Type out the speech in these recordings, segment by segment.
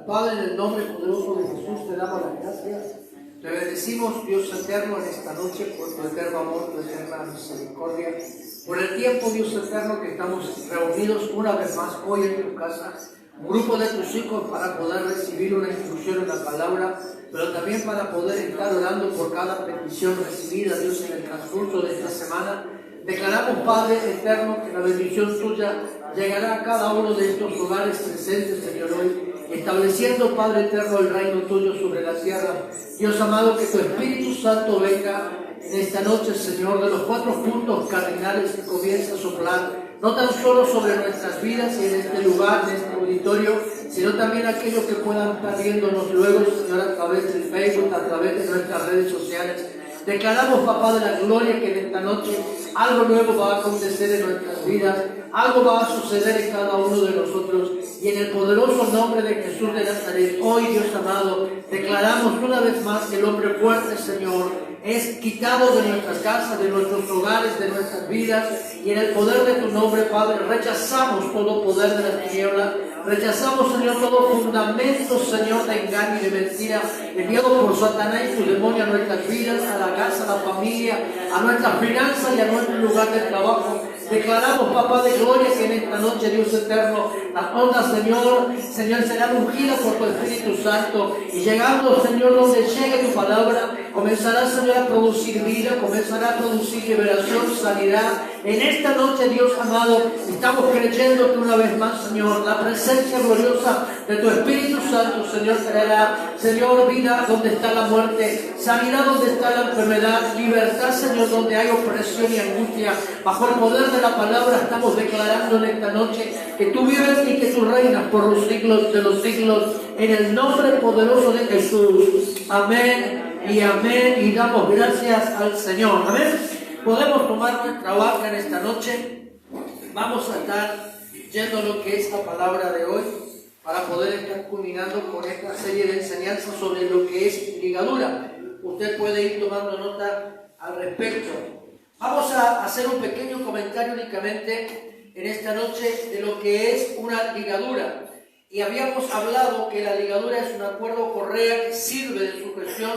Padre, en el nombre poderoso de Jesús, te damos las gracias. Te bendecimos, Dios eterno, en esta noche por tu eterno amor, tu eterna misericordia. Por el tiempo, Dios eterno, que estamos reunidos una vez más hoy en tu casa. Un grupo de tus hijos para poder recibir una instrucción, una palabra, pero también para poder estar orando por cada petición recibida, Dios, en el transcurso de esta semana. Declaramos, Padre eterno, que la bendición tuya llegará a cada uno de estos hogares presentes, Señor, hoy, estableciendo, Padre eterno, el reino tuyo sobre la tierra. Dios amado, que tu Espíritu Santo venga en esta noche, Señor, de los 4 puntos cardinales que comienza a soplar, no tan solo sobre nuestras vidas y en este lugar, en este auditorio, sino también aquellos que puedan estar viéndonos luego, Señor, a través del Facebook, a través de nuestras redes sociales. Declaramos, papá de la gloria, que en esta noche algo nuevo va a acontecer en nuestras vidas, algo va a suceder en cada uno de nosotros, y en el poderoso nombre de Jesús de Nazaret, hoy, Dios amado, declaramos una vez más que el hombre fuerte, Señor, es quitado de nuestras casas, de nuestros hogares, de nuestras vidas, y en el poder de tu nombre, Padre, rechazamos todo poder de la tiniebla, rechazamos, Señor, todo fundamento, Señor, de engaño y de mentira, enviado por Satanás y su demonio a nuestras vidas, a la casa, a la familia, a nuestras finanzas y a nuestro lugar de trabajo. Declaramos, papá de gloria, que en esta noche, Dios eterno, las ondas, Señor, serán ungidas por tu Espíritu Santo, y llegando, Señor, donde llegue tu palabra, comenzará, Señor, a producir vida, comenzará a producir liberación, sanidad. En esta noche, Dios amado, estamos creyendo que una vez más, Señor, la presencia gloriosa de tu Espíritu Santo, Señor, traerá, Señor, vida donde está la muerte, sanidad donde está la enfermedad, libertad, Señor, donde hay opresión y angustia. Bajo el poder de la palabra estamos declarando en esta noche que tú vives y que tú reinas por los siglos de los siglos, en el nombre poderoso de Jesús. Amén y amén, y damos gracias al Señor. Amén. Podemos tomar nuestra barca en esta noche. Vamos a estar yendo a lo que es la palabra de hoy, para poder estar culminando con esta serie de enseñanzas sobre lo que es ligadura. Usted puede ir tomando nota al respecto. Vamos a hacer un pequeño comentario únicamente en esta noche de lo que es una ligadura. Y habíamos hablado que la ligadura es un acuerdo o correa que sirve de sujeción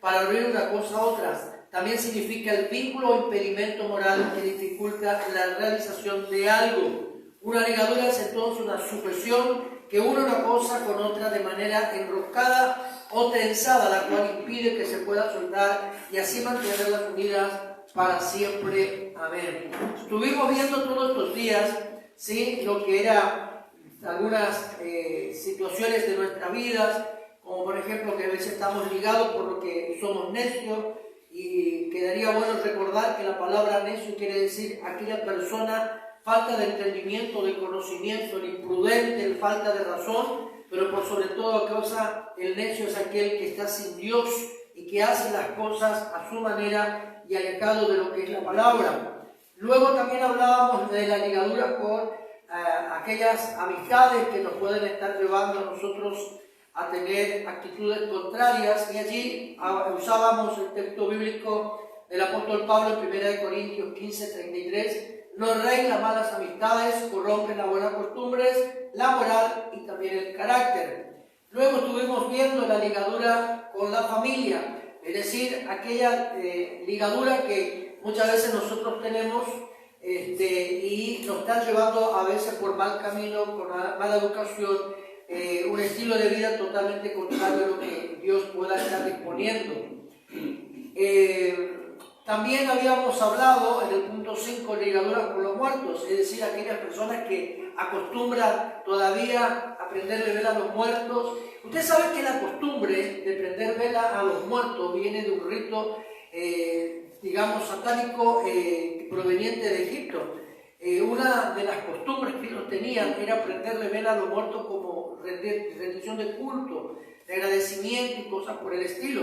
para abrir una cosa a otra. También significa el vínculo o impedimento moral que dificulta la realización de algo. Una ligadura es entonces una sujeción que une una cosa con otra de manera enroscada o tensada, la cual impide que se pueda soltar y así mantenerlas unidas para siempre. Amén. Estuvimos viendo todos estos días, ¿sí?, lo que eran algunas situaciones de nuestras vidas, como por ejemplo que a veces estamos ligados por lo que somos necios, y quedaría bueno recordar que la palabra necio quiere decir aquella persona falta de entendimiento, de conocimiento, el imprudente, el falta de razón, pero por sobre todo causa, el necio es aquel que está sin Dios y que hace las cosas a su manera y alejado de lo que es la palabra. Luego también hablábamos de la ligadura con aquellas amistades que nos pueden estar llevando a nosotros a tener actitudes contrarias, y allí usábamos el texto bíblico del apóstol Pablo en 1 Corintios 15:33. No reinen las malas amistades, corrompen las buenas costumbres, la moral y también el carácter. Luego estuvimos viendo la ligadura con la familia, es decir, aquella ligadura que muchas veces nosotros tenemos y nos está llevando a veces por mal camino, por mala educación, un estilo de vida totalmente contrario a lo que Dios pueda estar disponiendo. También habíamos hablado en el punto 5, ligaduras con los muertos, es decir, aquellas personas que acostumbran todavía a prender vela a los muertos. Usted sabe que la costumbre de prender vela a los muertos viene de un rito, satánico proveniente de Egipto. Una de las costumbres que ellos tenían era prenderle vela a los muertos como rendición de culto, de agradecimiento y cosas por el estilo.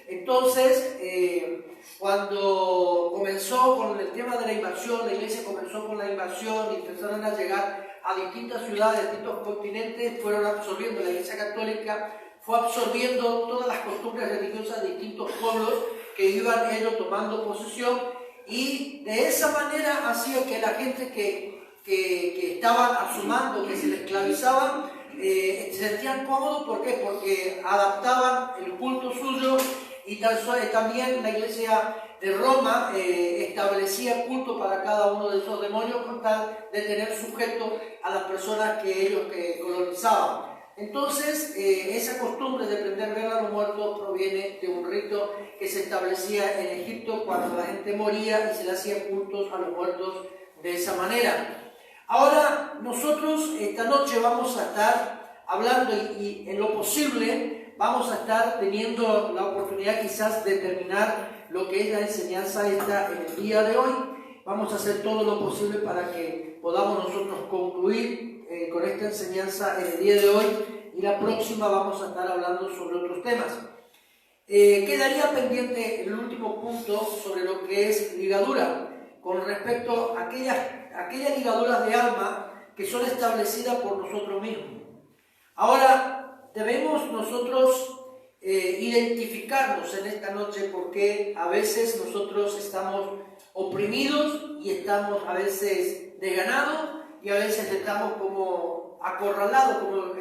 Entonces, cuando comenzó con el tema de la invasión, la iglesia comenzó con la invasión y empezaron a llegar a distintas ciudades, a distintos continentes, fueron absorbiendo, la iglesia católica fue absorbiendo todas las costumbres religiosas de distintos pueblos que iban ellos tomando posesión, y de esa manera hacía que la gente que estaban a su mando, que se le esclavizaban, se sentían cómodos. ¿Por qué? Porque adaptaban el culto suyo, y también la iglesia de Roma establecía culto para cada uno de esos demonios con tal de tener sujeto a las personas que ellos colonizaban. Entonces, esa costumbre de prender vela a los muertos proviene de un rito que se establecía en Egipto cuando la gente moría y se le hacía cultos a los muertos de esa manera. Ahora, nosotros esta noche vamos a estar hablando y en lo posible vamos a estar teniendo la oportunidad quizás de terminar lo que es la enseñanza esta en el día de hoy. Vamos a hacer todo lo posible para que podamos nosotros concluir con esta enseñanza en el día de hoy, y la próxima vamos a estar hablando sobre otros temas. Quedaría pendiente el último punto sobre lo que es ligadura, con respecto a aquellas ligaduras de alma que son establecidas por nosotros mismos. Ahora, debemos nosotros identificarnos en esta noche, porque a veces nosotros estamos oprimidos y estamos a veces desganados, y a veces estamos como acorralados, como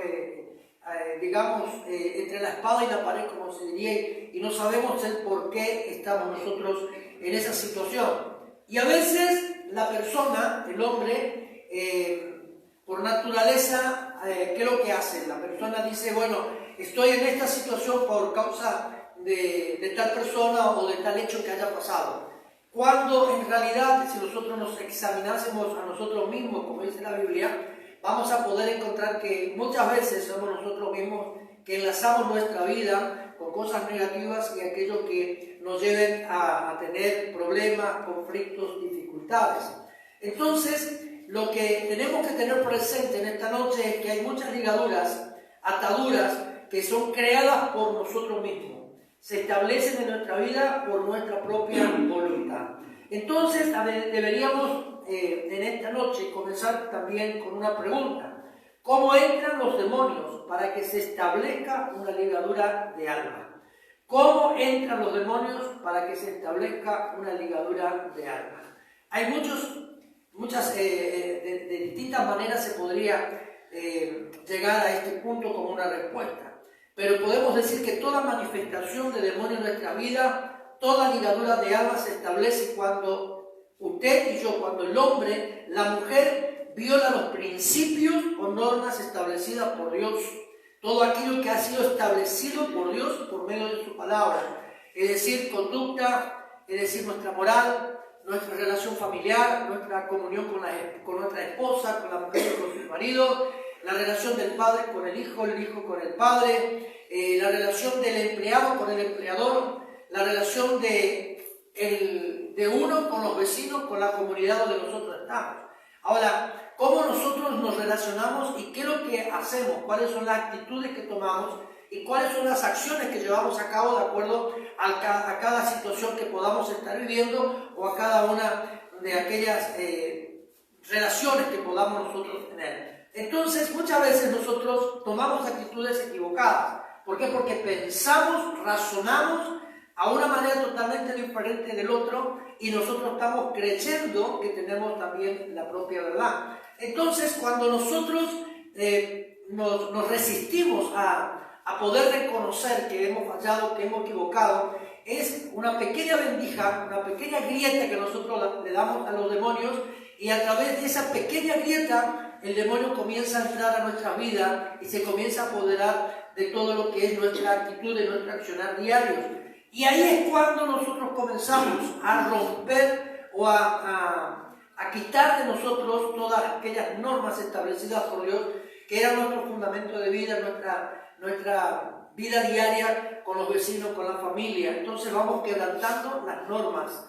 digamos, entre la espada y la pared, como se diría, y no sabemos el por qué estamos nosotros en esa situación. Y a veces la persona, el hombre, por naturaleza, ¿qué es lo que hace? La persona dice, bueno, estoy en esta situación por causa de tal persona o de tal hecho que haya pasado. Cuando en realidad, si nosotros nos examinásemos a nosotros mismos, como dice la Biblia, vamos a poder encontrar que muchas veces somos nosotros mismos que enlazamos nuestra vida con cosas negativas y aquello que nos lleven a tener problemas, conflictos, dificultades. Entonces, lo que tenemos que tener presente en esta noche es que hay muchas ligaduras, ataduras, que son creadas por nosotros mismos. Se establecen en nuestra vida por nuestra propia voluntad. Entonces, deberíamos en esta noche comenzar también con una pregunta. ¿Cómo entran los demonios para que se establezca una ligadura de alma? ¿Cómo entran los demonios para que se establezca una ligadura de alma? Hay muchas, de distintas maneras se podría llegar a este punto como una respuesta. Pero podemos decir que toda manifestación de demonio en nuestra vida, toda ligadura de alma se establece cuando usted y yo, cuando el hombre, la mujer, viola los principios o normas establecidas por Dios. Todo aquello que ha sido establecido por Dios por medio de su palabra. Es decir, conducta, es decir, nuestra moral, nuestra relación familiar, nuestra comunión con nuestra esposa, con la mujer y con su marido, la relación del padre con el hijo con el padre, la relación del empleado con el empleador, la relación de uno con los vecinos, con la comunidad donde nosotros estamos. Ahora, ¿cómo nosotros nos relacionamos y qué es lo que hacemos? ¿Cuáles son las actitudes que tomamos y cuáles son las acciones que llevamos a cabo de acuerdo a cada situación que podamos estar viviendo o a cada una de aquellas relaciones que podamos nosotros tener? Entonces, muchas veces nosotros tomamos actitudes equivocadas. ¿Por qué? Porque pensamos, razonamos a una manera totalmente diferente del otro y nosotros estamos creyendo que tenemos también la propia verdad. Entonces, cuando nosotros nos resistimos a poder reconocer que hemos fallado, que hemos equivocado, es una pequeña vendija, una pequeña grieta que nosotros le damos a los demonios, y a través de esa pequeña grieta el demonio comienza a entrar a nuestra vida y se comienza a apoderar de todo lo que es nuestra actitud, de nuestro accionar diario. Y ahí es cuando nosotros comenzamos a romper o a quitar de nosotros todas aquellas normas establecidas por Dios, que eran nuestro fundamento de vida, nuestra vida diaria con los vecinos, con la familia. Entonces vamos quebrantando las normas.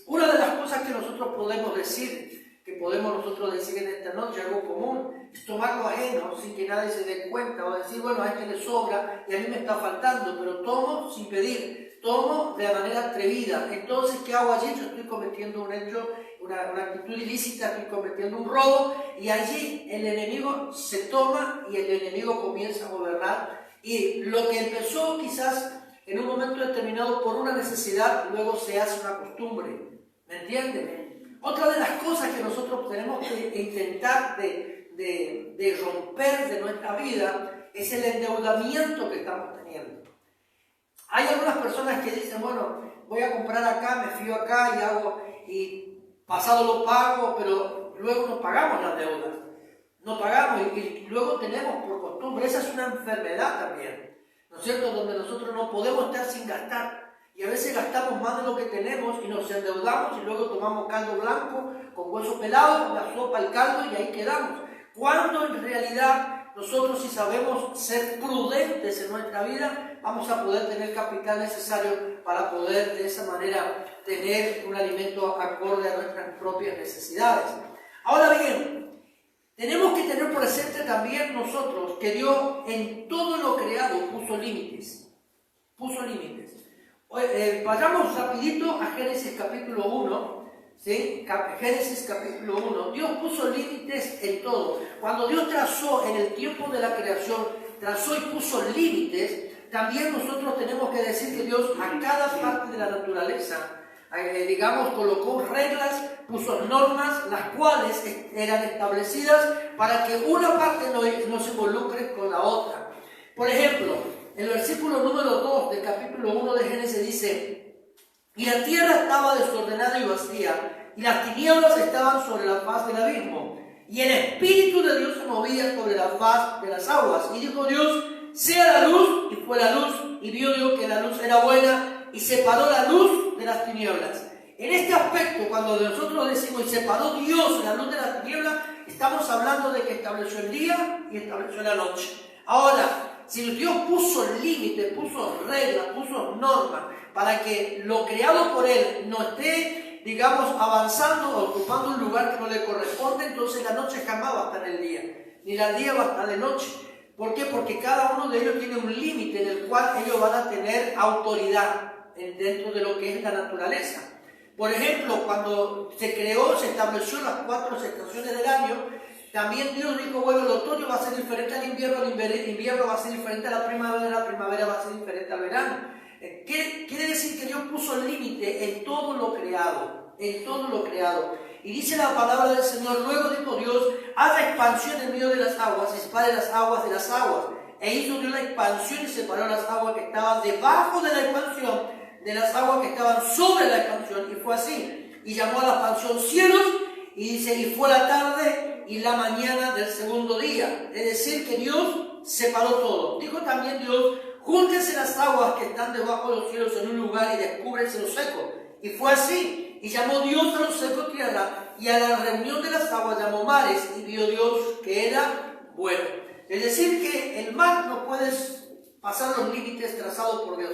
Una de las cosas que nosotros podemos decir en esta noche, algo común, es tomar lo ajeno sin que nadie se dé cuenta, o decir, bueno, a este le sobra y a mí me está faltando, pero tomo sin pedir, tomo de manera atrevida. Entonces, ¿qué hago allí? Yo estoy cometiendo un hecho, una actitud ilícita, estoy cometiendo un robo, y allí el enemigo se toma y el enemigo comienza a gobernar, y lo que empezó quizás en un momento determinado por una necesidad, luego se hace una costumbre. ¿Me entienden? Otra de las cosas que nosotros tenemos que intentar de de romper de nuestra vida es el endeudamiento que estamos teniendo. Hay algunas personas que dicen, bueno, voy a comprar acá, me fío acá y pasado lo pago, pero luego no pagamos las deudas. No pagamos y luego tenemos por costumbre, esa es una enfermedad también, ¿no es cierto? Donde nosotros no podemos estar sin gastar y a veces gastamos más de lo que tenemos y nos endeudamos y luego tomamos caldo blanco con hueso pelado, la sopa, el caldo y ahí quedamos. Cuando en realidad nosotros, si sabemos ser prudentes en nuestra vida, vamos a poder tener capital necesario para poder de esa manera tener un alimento acorde a nuestras propias necesidades. Ahora bien, tenemos que tener presente también nosotros que Dios en todo lo creado puso límites. Puso límites. Vayamos rapidito a Génesis capítulo 1. ¿Sí? Génesis capítulo 1. Dios puso límites en todo. Cuando Dios trazó en el tiempo de la creación, trazó y puso límites, también nosotros tenemos que decir que Dios a cada parte de la naturaleza, digamos, colocó reglas, puso normas, las cuales eran establecidas para que una parte no se involucre con la otra. Por ejemplo, en el versículo número 2 del capítulo 1 de Génesis dice: y la tierra estaba desordenada y vacía, y las tinieblas estaban sobre la faz del abismo, y el Espíritu de Dios se movía sobre la faz de las aguas. Y dijo Dios: sea la luz, y fue la luz, y vio Dios que la luz era buena, y separó la luz de las tinieblas. En este aspecto, cuando nosotros decimos y separó Dios la luz de las tinieblas, estamos hablando de que estableció el día y estableció la noche. Ahora, si Dios puso límites, puso reglas, puso normas para que lo creado por Él no esté, digamos, avanzando o ocupando un lugar que no le corresponde, entonces la noche jamás va a estar en el día, ni el día va a estar de noche. ¿Por qué? Porque cada uno de ellos tiene un límite en el cual ellos van a tener autoridad dentro de lo que es la naturaleza. Por ejemplo, cuando se creó, se estableció las 4 estaciones del año, también Dios dijo, bueno, el otoño va a ser diferente al invierno, el invierno va a ser diferente a la primavera va a ser diferente al verano. Quiere decir que Dios puso el límite en todo lo creado, en todo lo creado. Y dice la palabra del Señor: luego dijo Dios, haga expansión en medio de las aguas, separe las aguas de las aguas. E hizo Dios la expansión y separó las aguas que estaban debajo de la expansión de las aguas que estaban sobre la expansión. Y fue así. Y llamó a la expansión cielos, y dice, y fue la tarde y la mañana del segundo día. Es decir, que Dios separó todo. Dijo también Dios, júntense las aguas que están debajo de los cielos en un lugar y descúbrense lo seco. Y fue así. Y llamó Dios a lo seco tierra, y a la reunión de las aguas llamó mares, y vio Dios que era bueno. Es decir, que el mar no puede pasar los límites trazados por Dios.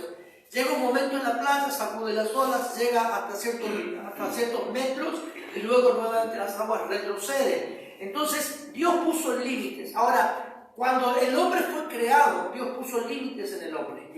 Llega un momento en la playa, sacude las olas, llega hasta ciertos metros, y luego nuevamente las aguas retroceden. Entonces, Dios puso límites. Ahora, cuando el hombre fue creado, Dios puso límites en el hombre.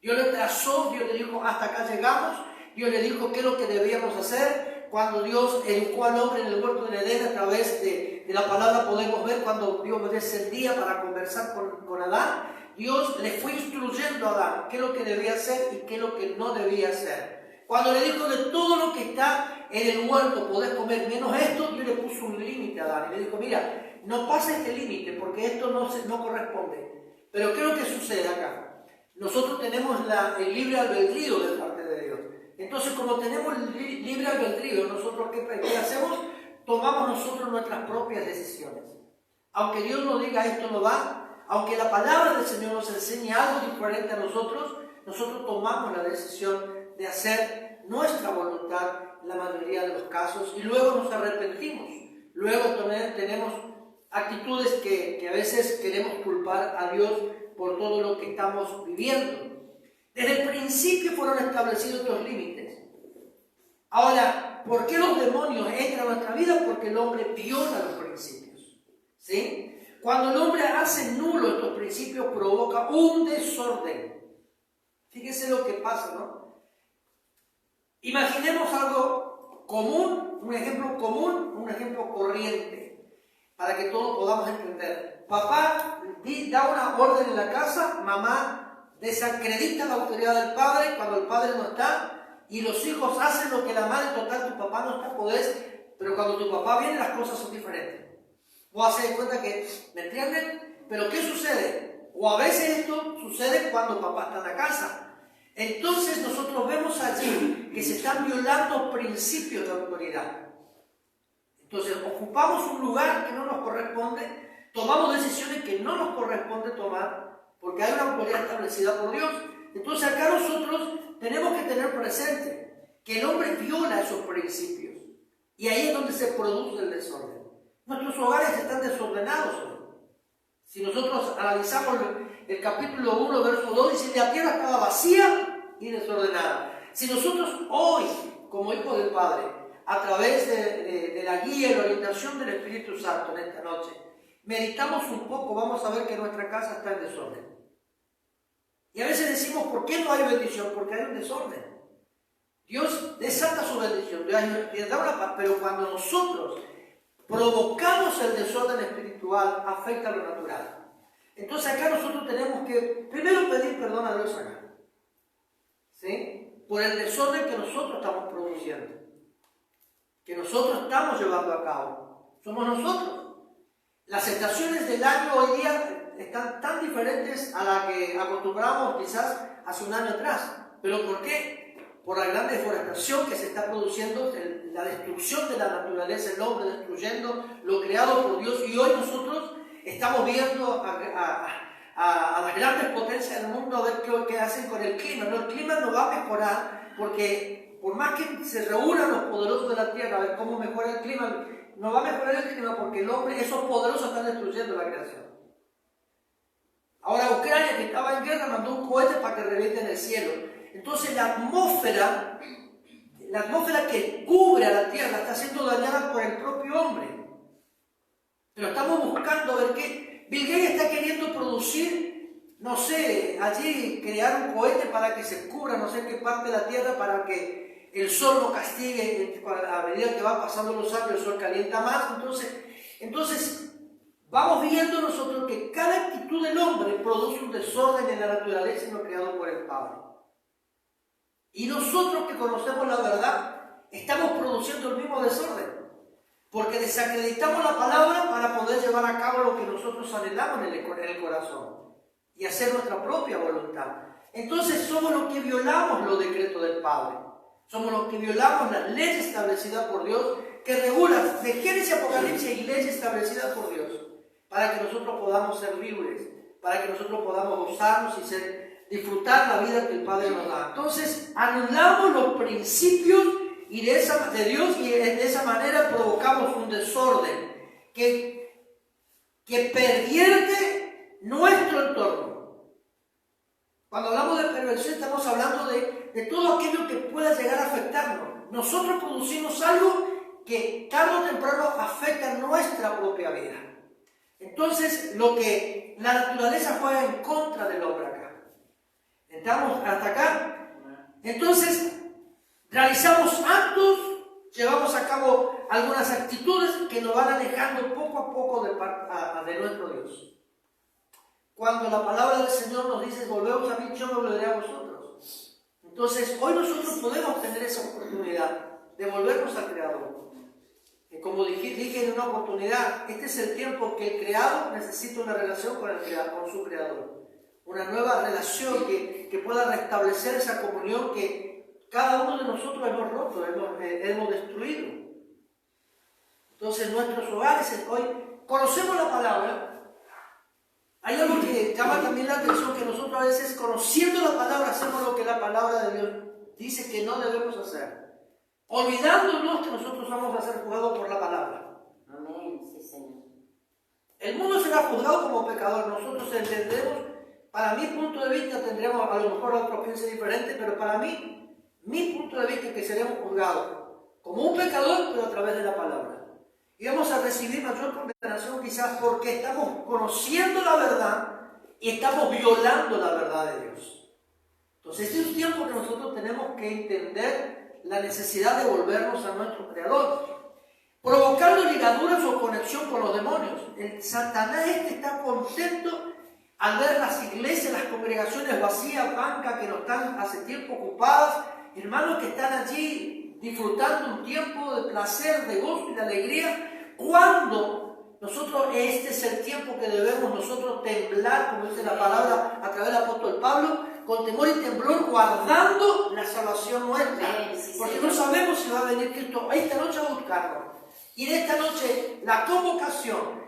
Dios le trazó, Dios le dijo, hasta acá llegamos. Dios le dijo qué es lo que debíamos hacer. Cuando Dios educó al hombre en el huerto de Edén, a través de la palabra podemos ver cuando Dios descendía para conversar con Adán, Dios le fue instruyendo a Adán qué es lo que debía hacer y qué es lo que no debía hacer. Cuando le dijo de todo lo que está en el huerto podés comer menos esto, Dios le puso un límite a Adán y le dijo, mira, no pasa este límite porque esto no corresponde. Pero ¿qué es lo que sucede acá? Nosotros tenemos el libre albedrío de parte de Dios. Entonces, como tenemos el libre albedrío, nosotros ¿qué hacemos? Tomamos nosotros nuestras propias decisiones. Aunque Dios nos diga esto no va, aunque la palabra del Señor nos enseñe algo diferente a nosotros tomamos la decisión de hacer nuestra voluntad en la mayoría de los casos y luego nos arrepentimos. Luego tenemos actitudes que a veces queremos culpar a Dios por todo lo que estamos viviendo. Desde el principio fueron establecidos los límites. Ahora, ¿por qué los demonios entran a nuestra vida? Porque el hombre viola los principios. ¿Sí? Cuando el hombre hace nulo estos principios, provoca un desorden. Fíjese lo que pasa, ¿no? Imaginemos algo común, un ejemplo corriente, para que todos podamos entender. Papá da una orden en la casa, mamá desacredita la autoridad del padre cuando el padre no está, y los hijos hacen lo que la madre, total, tu papá no está, pero cuando tu papá viene las cosas son diferentes. Vos hacés de cuenta que, ¿me entienden? Pero ¿qué sucede? O a veces esto sucede cuando papá está en la casa. Entonces nosotros vemos allí que se están violando principios de autoridad. Entonces ocupamos un lugar que no nos corresponde, tomamos decisiones que no nos corresponde tomar, porque hay una autoridad establecida por Dios. Entonces acá nosotros tenemos que tener presente que el hombre viola esos principios. Y ahí es donde se produce el desorden. Nuestros hogares están desordenados hoy. Si nosotros analizamos el capítulo 1, verso 2, dice: la tierra estaba vacía y desordenada. Si nosotros hoy, como hijos del Padre, a través de la guía y la orientación del Espíritu Santo en esta noche, meditamos un poco, vamos a ver que nuestra casa está en desorden. Y a veces decimos: ¿por qué no hay bendición? Porque hay un desorden. Dios desata su bendición, Dios da una paz, pero cuando nosotros provocamos el desorden espiritual, afecta lo natural. Entonces acá nosotros tenemos que primero pedir perdón a Dios acá, ¿sí? Por el desorden que nosotros estamos produciendo, que nosotros estamos llevando a cabo. Somos nosotros. Las estaciones del año hoy día están tan diferentes a las que acostumbramos quizás hace un año atrás. ¿Pero por qué? Por la gran deforestación que se está produciendo, la destrucción de la naturaleza, el hombre destruyendo lo creado por Dios. Y hoy nosotros estamos viendo a las grandes potencias del mundo a ver qué hacen con el clima. No, el clima no va a mejorar, porque por más que se reúnan los poderosos de la tierra a ver cómo mejora el clima, no va a mejorar el clima, porque el hombre, esos poderosos están destruyendo la creación. Ahora Ucrania, que estaba en guerra, mandó un cohete para que reviente en el cielo. Entonces la atmósfera que cubre a la tierra está siendo dañada por el propio hombre. Pero estamos buscando ver qué. Bill Gates está queriendo producir, no sé, allí crear un cohete para que se cubra no sé qué parte de la tierra, para que el sol no castigue. A medida que van pasando los años, el sol calienta más. Entonces vamos viendo nosotros que cada actitud del hombre produce un desorden en la naturaleza y no creado por el Padre. Y nosotros que conocemos la verdad, estamos produciendo el mismo desorden, porque desacreditamos la palabra para poder llevar a cabo lo que nosotros anhelamos en el corazón y hacer nuestra propia voluntad. Entonces somos los que violamos los decretos del Padre, somos los que violamos las leyes establecidas por Dios, que regulan de Génesis a Apocalipsis y leyes establecidas por Dios, para que nosotros podamos ser libres, para que nosotros podamos gozarnos y disfrutar la vida que el Padre nos da. Entonces anulamos los principios de Dios, y de esa manera provocamos un desorden que pervierte nuestro entorno. Cuando hablamos de perversión estamos hablando de todo aquello que pueda llegar a afectarnos. Nosotros producimos algo que tarde o temprano afecta nuestra propia vida. Entonces la naturaleza juega en contra del hombre acá. ¿Estamos hasta acá? Entonces, realizamos actos, llevamos a cabo algunas actitudes que nos van alejando poco a poco de nuestro Dios. Cuando la palabra del Señor nos dice: volvemos a mí, yo me volveré a vosotros. Entonces, hoy nosotros podemos tener esa oportunidad de volvernos al Creador. Como dije en una oportunidad, este es el tiempo que el creado necesita una relación con su Creador. Una nueva relación que pueda restablecer esa comunión que cada uno de nosotros hemos roto, hemos destruido. Entonces nuestros hogares hoy conocemos la palabra. Hay algo que llama también la atención, que nosotros a veces, conociendo la palabra, hacemos lo que la palabra de Dios dice que no debemos hacer, olvidándonos que nosotros vamos a ser juzgados por la palabra. Amén, sí, Señor. El mundo será juzgado como pecador. Nosotros entendemos. Para mi punto de vista, tendríamos, a lo mejor otros piensen diferente, pero para mí, mi punto de vista es que seremos juzgados como un pecador, pero a través de la palabra. Y vamos a recibir mayor condenación quizás porque estamos conociendo la verdad y estamos violando la verdad de Dios. Entonces este es un tiempo que nosotros tenemos que entender la necesidad de volvernos a nuestro Creador, provocando ligaduras o conexión con los demonios. El Satanás está contento al ver las iglesias, las congregaciones vacías, bancas que no están hace tiempo ocupadas, hermanos que están allí disfrutando un tiempo de placer, de gozo y de alegría, cuando este es el tiempo que debemos nosotros temblar, como dice la palabra a través del apóstol Pablo, con temor y temblor, guardando la salvación nuestra. Porque no sabemos si va a venir Cristo esta noche a buscarnos. Y en esta noche, la convocación,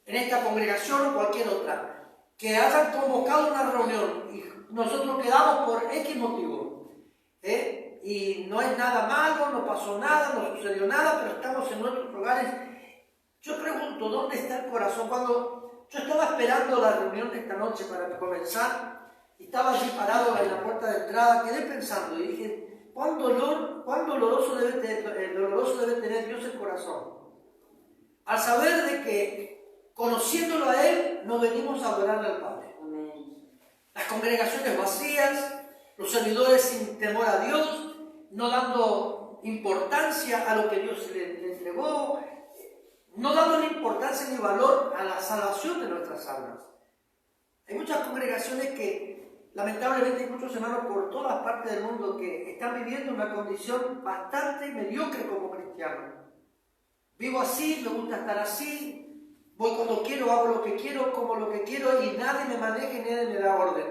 en esta congregación o cualquier otra, que hayan convocado una reunión y nosotros quedamos por X motivo, y no es nada malo, no pasó nada, no sucedió nada, pero estamos en nuestros hogares. Yo pregunto, ¿dónde está el corazón? Cuando yo estaba esperando la reunión de esta noche para comenzar, y estaba allí parado en la puerta de entrada, quedé pensando y dije, ¿cuán doloroso debe tener Dios el corazón? Al saber de que, conociéndolo a Él, nos venimos a adorarle al Padre. Amén. Las congregaciones vacías, los servidores sin temor a Dios, no dando importancia a lo que Dios le entregó, no dándole importancia ni valor a la salvación de nuestras almas. Hay muchas congregaciones que, lamentablemente, hay muchos hermanos por todas partes del mundo que están viviendo una condición bastante mediocre como cristianos. Vivo así, me gusta estar así, voy cuando quiero, hago lo que quiero, como lo que quiero y nadie me maneja y nadie me da orden.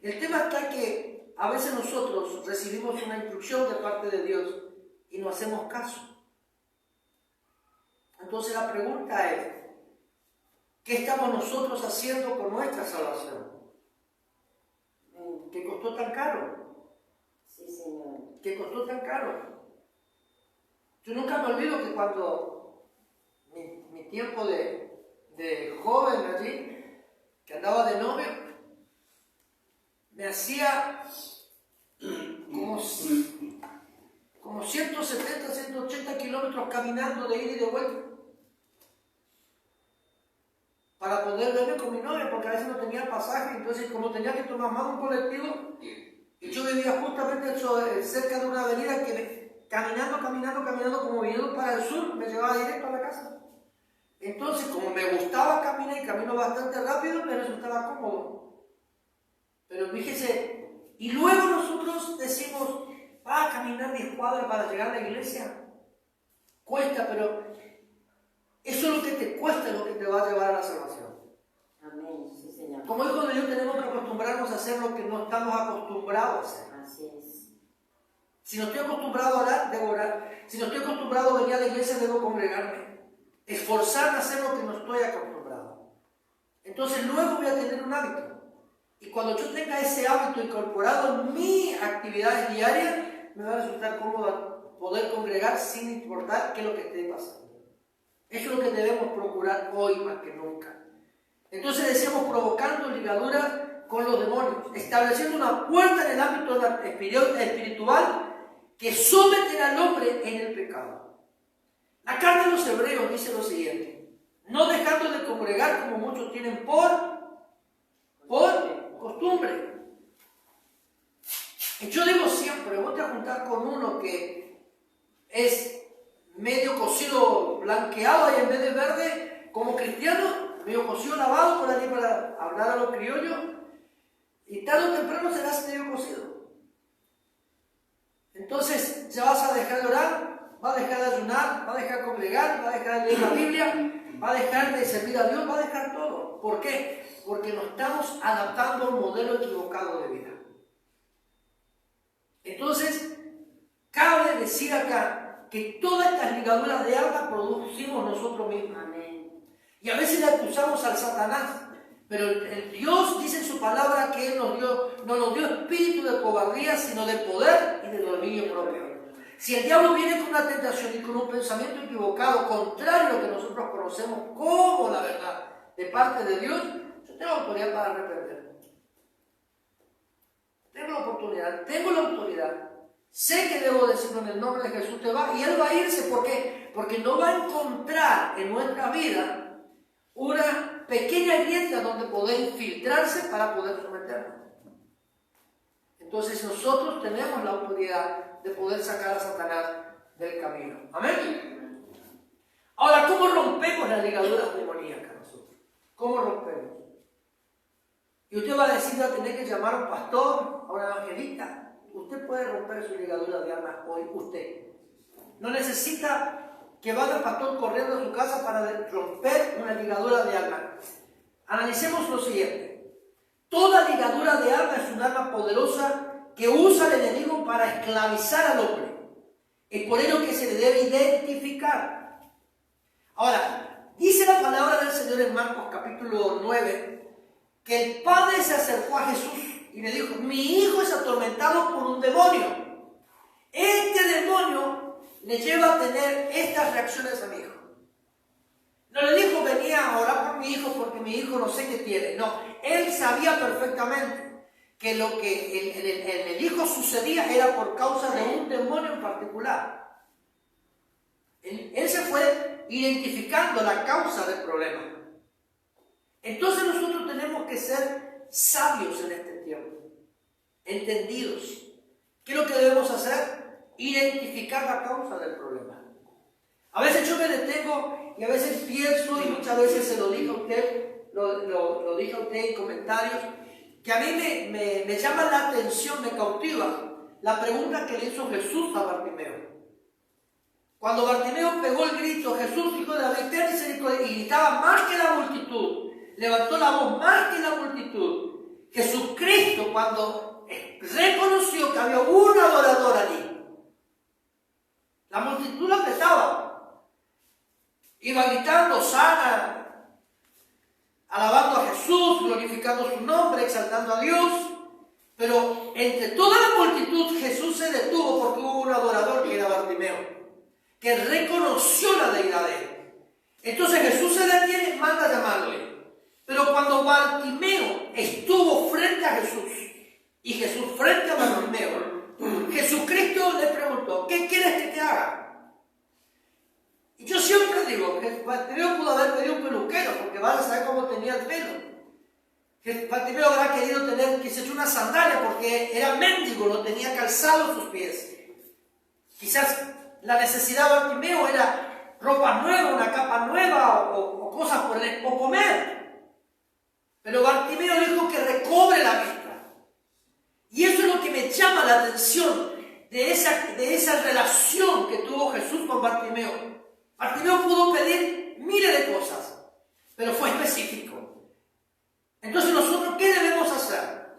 El tema está que a veces nosotros recibimos una instrucción de parte de Dios y no hacemos caso. Entonces la pregunta es, ¿qué estamos nosotros haciendo con nuestra salvación? ¿Qué costó tan caro? Sí, Señor. ¿Qué costó tan caro? Yo nunca me olvido que cuando mi tiempo de joven allí, que andaba de novio, me hacía como 170, 180 kilómetros caminando de ida y de vuelta para poder verme con mi novia, porque a veces no tenía pasaje, entonces como tenía que tomar más un colectivo, y yo vivía justamente cerca de una avenida que caminando, como viniendo para el sur, me llevaba directo a la casa. Entonces, como me gustaba caminar y camino bastante rápido, me resultaba cómodo. Pero fíjese, y luego nosotros decimos, va a caminar 10 cuadras para llegar a la iglesia. Cuesta, pero eso es lo que te cuesta, es lo que te va a llevar a la salvación. Amén, sí, Señor. Como hijos de Dios tenemos que acostumbrarnos a hacer lo que no estamos acostumbrados a hacer. Así es. Si no estoy acostumbrado a orar, debo orar. Si no estoy acostumbrado a venir a la iglesia, debo congregarme. Esforzarme a hacer lo que no estoy acostumbrado. Entonces luego voy a tener un hábito. Y cuando yo tenga ese hábito incorporado en mi actividad diaria, me va a resultar cómodo poder congregar sin importar qué es lo que esté pasando. Eso es lo que debemos procurar hoy más que nunca. Entonces decíamos, provocando ligaduras con los demonios, estableciendo una puerta en el ámbito espiritual que someten al hombre en el pecado. La carta de los Hebreos dice lo siguiente: no dejando de congregar como muchos tienen por costumbre. Y yo digo siempre, voy a juntar con uno que es medio cocido blanqueado y en vez de verde, como cristiano, medio cocido lavado por allí para hablar a los criollos, y tarde o temprano serás medio cocido. Entonces ya vas a dejar de orar, va a dejar de ayunar, va a dejar de congregar, va a dejar de leer la Biblia, va a dejar de servir a Dios, va a dejar todo. ¿Por qué? Porque nos estamos adaptando a un modelo equivocado de vida. Entonces, cabe decir acá que todas estas ligaduras de alma producimos nosotros mismos. Amén. Y a veces le acusamos al Satanás, pero el Dios dice en su palabra que Él no nos dio espíritu de cobardía, sino de poder y de dominio propio. Si el diablo viene con una tentación y con un pensamiento equivocado, contrario a lo que nosotros conocemos como la verdad de parte de Dios, yo tengo autoridad para arrepentirme. Tengo la oportunidad, tengo la autoridad. Sé que debo decirlo en el nombre de Jesús, te va, y Él va a irse. ¿Por qué? Porque no va a encontrar en nuestra vida una pequeña grieta donde poder infiltrarse para poder someternos. Entonces nosotros tenemos la autoridad de poder sacar a Satanás del camino. Amén. Ahora, ¿cómo rompemos las ligaduras demoníacas nosotros? ¿Cómo rompemos? Y usted va a decir, va a tener que llamar a un pastor, a una evangelista. Usted puede romper su ligadura de almas hoy, usted. No necesita que van al pastor corriendo a su casa para romper una ligadura de alma. Analicemos lo siguiente. Toda ligadura de alma es un arma poderosa que usa el enemigo para esclavizar al hombre. Es por ello que se le debe identificar. Ahora, dice la palabra del Señor en Marcos capítulo 9, que el padre se acercó a Jesús y le dijo: mi hijo es atormentado por un demonio. Este demonio le lleva a tener estas reacciones a mi hijo. No le dijo: venía a orar por mi hijo porque mi hijo no sé qué tiene. No, él sabía perfectamente que lo que en el hijo sucedía era por causa de un demonio en particular. Él se fue identificando la causa del problema. Entonces nosotros tenemos que ser sabios en este tiempo, entendidos. ¿Qué es lo que debemos hacer? Identificar la causa del problema. A veces yo me detengo y a veces pienso, y muchas veces se lo dije a usted, lo dije a usted en comentarios, que a mí me llama la atención, me cautiva la pregunta que le hizo Jesús a Bartimeo. Cuando Bartimeo pegó el grito: Jesús, hijo de David, ten misericordia, y gritaba más que la multitud, levantó la voz más que la multitud. Jesucristo, cuando reconoció que había un adorador allí, la multitud la apretaba, iba gritando: sana, alabando a Jesús, glorificando su nombre, exaltando a Dios. Pero entre toda la multitud Jesús se detuvo porque hubo un adorador que era Bartimeo, que reconoció la deidad de él. Entonces Jesús se detiene, manda a llamarle. Pero cuando Bartimeo estuvo frente a Jesús y Jesús frente a Bartimeo, Jesucristo le preguntó: ¿qué quieres que te haga? Y yo siempre digo que Bartimeo pudo haber pedido un peluquero, porque van a saber cómo tenía el pelo. Que Bartimeo habrá querido tener quizás una sandalia porque era mendigo, no tenía calzado sus pies. Quizás la necesidad de Bartimeo era ropa nueva, una capa nueva o cosas por el, o comer. Pero Bartimeo dijo que recobre la vista. Y eso es lo que me llama la atención de esa relación que tuvo Jesús con Bartimeo. Bartimeo pudo pedir miles de cosas, pero fue específico. Entonces nosotros, ¿qué debemos hacer?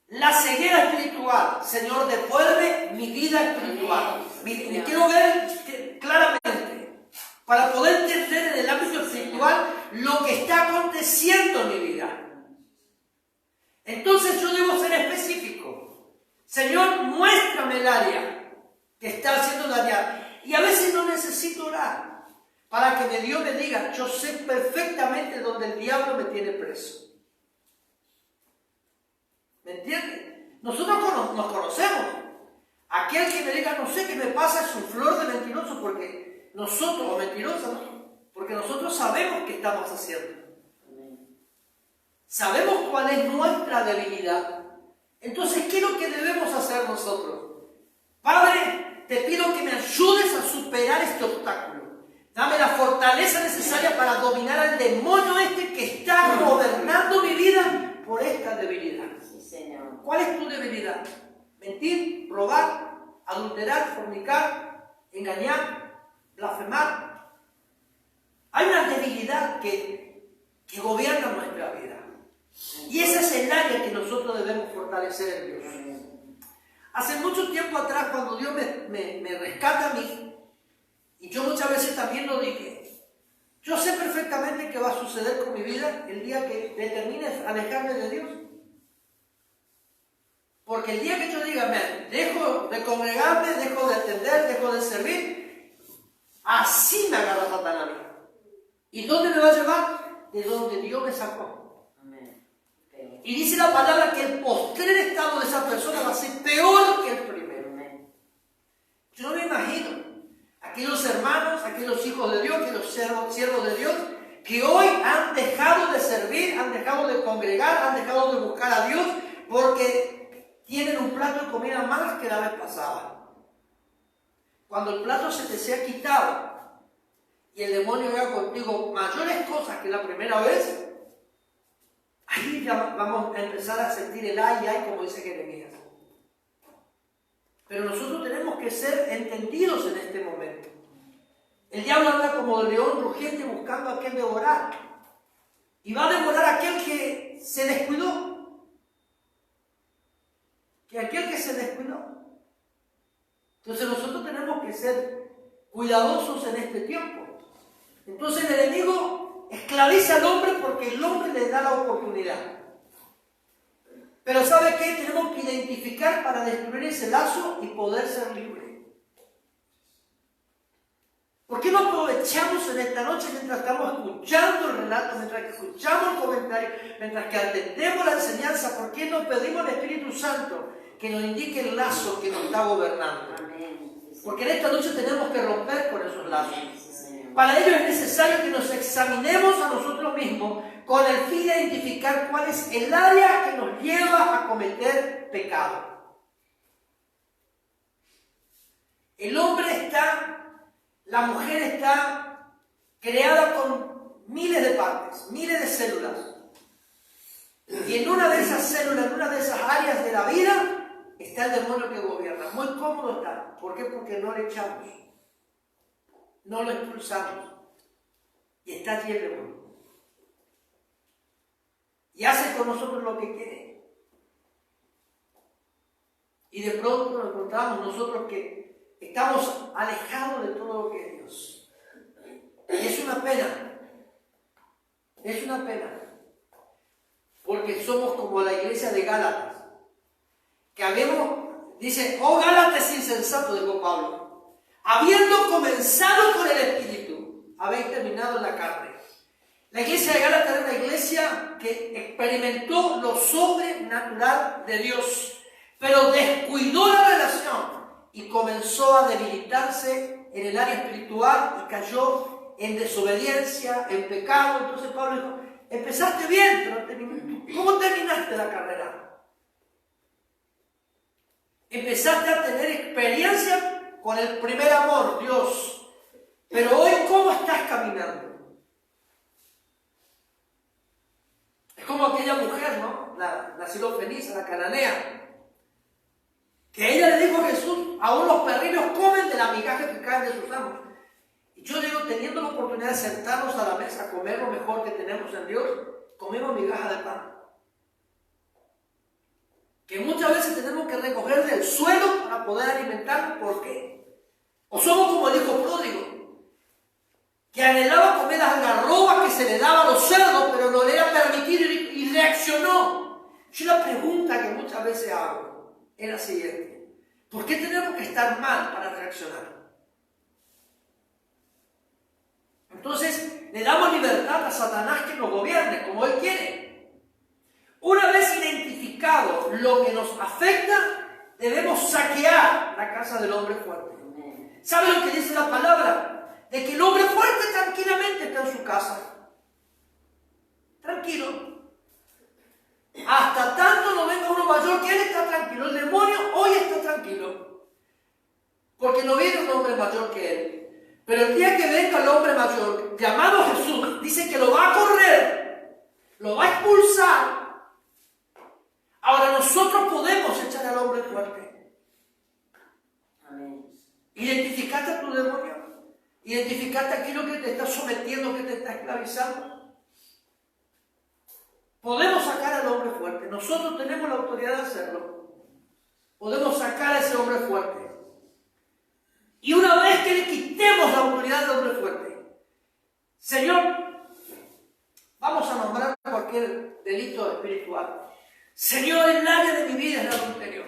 La ceguera espiritual. Señor, devuelve mi vida espiritual. Me quiero ver claramente para poder entender en el ámbito espiritual lo que está aconteciendo en mi vida. Entonces yo debo ser específico. Señor, muéstrame el área que está siendo dañada. Y a veces no necesito orar para que Dios me diga: yo sé perfectamente dónde el diablo me tiene preso. ¿Me entienden? Nosotros nos conocemos. Aquel que me diga: no sé qué me pasa, es un flor de mentiroso, porque nosotros, o mentirosa, ¿no? Porque nosotros sabemos qué estamos haciendo. Sabemos cuál es nuestra debilidad. Entonces, ¿qué es lo que debemos hacer nosotros? Padre, te pido que me ayudes a superar este obstáculo. Dame la fortaleza necesaria para dominar al demonio que está gobernando mi vida por esta debilidad. Sí, Señor. ¿Cuál es tu debilidad? Mentir, robar, adulterar, fornicar, engañar, blasfemar. Hay una debilidad que gobierna nuestra vida. Y esa es el área que nosotros debemos fortalecer en Dios. Hace mucho tiempo atrás, cuando Dios me rescata a mí, y yo muchas veces también lo dije, yo sé perfectamente qué va a suceder con mi vida el día que determine alejarme de Dios. Porque el día que yo diga: dejo de congregarme, dejo de atender, dejo de servir, así me agarra Satanás a mí. ¿Y dónde me va a llevar? De donde Dios me sacó. Amén. Y dice la palabra que el postrer estado de esa persona va a ser peor que el primero. Amén. Yo no me imagino aquellos hermanos, aquellos hijos de Dios, aquellos siervos de Dios, que hoy han dejado de servir, han dejado de congregar, han dejado de buscar a Dios, porque tienen un plato de comida más que la vez pasada. Cuando el plato se te sea quitado y el demonio haga contigo mayores cosas que la primera vez, ahí ya vamos a empezar a sentir el ay, como dice Jeremías. Pero nosotros tenemos que ser entendidos en este momento. El diablo anda como león rugiente buscando a quien devorar. Y va a devorar a aquel que se descuidó. Aquel que se descuidó. Entonces nosotros tenemos que ser cuidadosos en este tiempo. Entonces el enemigo esclaviza al hombre porque el hombre le da la oportunidad. Pero ¿sabe qué? Tenemos que identificar para destruir ese lazo y poder ser libres. ¿Por qué no aprovechamos en esta noche mientras estamos escuchando el relato, mientras que escuchamos el comentario, mientras que atendemos la enseñanza? ¿Por qué no pedimos al Espíritu Santo que nos indique el lazo que nos está gobernando? Porque en esta noche tenemos que romper con esos lazos. Para ello es necesario que nos examinemos a nosotros mismos con el fin de identificar cuál es el área que nos lleva a cometer pecado. El hombre está... La mujer está creada con miles de partes, miles de células. Y en una de esas células, en una de esas áreas de la vida, está el demonio que gobierna. Muy cómodo está. ¿Por qué? Porque no le echamos. No lo expulsamos. Y está allí el demonio. Y hace con nosotros lo que quiere. Y de pronto nos encontramos nosotros que estamos alejados de todo lo que es Dios. Y es una pena. Es una pena. Porque somos como la iglesia de Gálatas. Que dice, oh Gálatas insensatos, dijo Pablo. Habiendo comenzado con el Espíritu, habéis terminado en la carne. La iglesia de Gálatas era una iglesia que experimentó lo sobrenatural de Dios. Pero descuidó la relación. Y comenzó a debilitarse en el área espiritual y cayó en desobediencia, en pecado. Entonces Pablo dijo, empezaste bien, pero ¿cómo terminaste la carrera? Empezaste a tener experiencia con el primer amor, Dios. Pero hoy, ¿cómo estás caminando? Es como aquella mujer, ¿no? La Sirofenicia, la cananea. Que ella le dijo a Jesús, aún los perrillos comen de la migaja que caen de sus amos. Y yo digo, teniendo la oportunidad de sentarnos a la mesa a comer lo mejor que tenemos en Dios, comemos migaja de pan. Que muchas veces tenemos que recoger del suelo para poder alimentarnos. ¿Por qué? O somos como el hijo pródigo, que anhelaba comer las algarrobas que se le daba a los cerdos, pero no le era permitido y reaccionó. Yo la pregunta que muchas veces hago es la siguiente: ¿por qué tenemos que estar mal para reaccionar? Entonces le damos libertad a Satanás que nos gobierne como él quiere. Una vez identificado lo que nos afecta, debemos saquear la casa del hombre fuerte. ¿Sabe lo que dice la palabra? De que el hombre fuerte tranquilamente está en su casa. Tranquilo. Hasta tanto no venga uno mayor que él está tranquilo. El demonio hoy está tranquilo. Porque no viene un hombre mayor que él. Pero el día que venga el hombre mayor, llamado Jesús, dice que lo va a correr, lo va a expulsar. Ahora nosotros podemos echar al hombre fuerte. Amén. ¿Identificaste a tu demonio? ¿Identificaste aquello que te está sometiendo, que te está esclavizando? Podemos sacar al hombre fuerte. Nosotros tenemos la autoridad de hacerlo. Podemos sacar a ese hombre fuerte. Y una vez que le quitemos la autoridad del hombre fuerte, Señor, vamos a nombrar cualquier delito espiritual. Señor, el área de mi vida es el adulterio.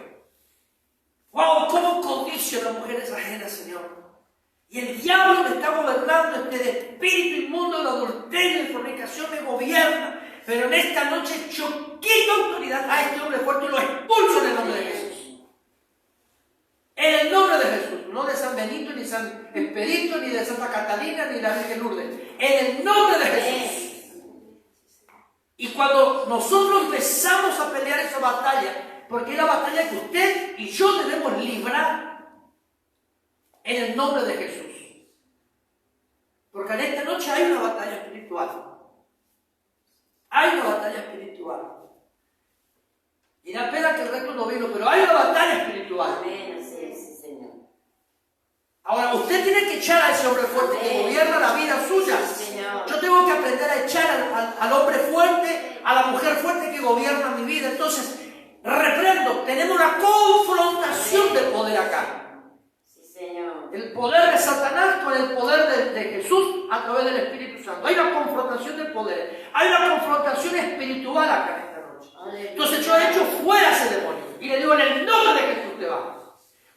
¡Wow! ¿Cómo codicio las mujeres ajenas, Señor? Y el diablo me está gobernando, este espíritu inmundo del adulterio y de fornicación me gobierna. Pero en esta noche yo quito autoridad a este hombre fuerte y lo expulso en el nombre de Jesús. En el nombre de Jesús, no de San Benito, ni San Expedito, ni de Santa Catalina, ni de la Virgen Lourdes. En el nombre de Jesús. Y cuando nosotros empezamos a pelear esa batalla, porque es la batalla que usted y yo debemos librar, en el nombre de Jesús. Porque en esta noche hay una batalla espiritual. Hay una batalla espiritual. Y da pena que el resto no vino, pero hay una batalla espiritual. Amén, así es, Señor. Ahora, usted tiene que echar a ese hombre fuerte que gobierna la vida suya. Yo tengo que aprender a echar al hombre fuerte, a la mujer fuerte que gobierna mi vida. Entonces, reprendo, tenemos una confrontación de poder acá. El poder de Satanás con el poder de Jesús a través del Espíritu Santo. Hay una confrontación de poder. Hay una confrontación espiritual acá en esta noche. Entonces yo echo fuera ese demonio y le digo en el nombre de Jesús te va.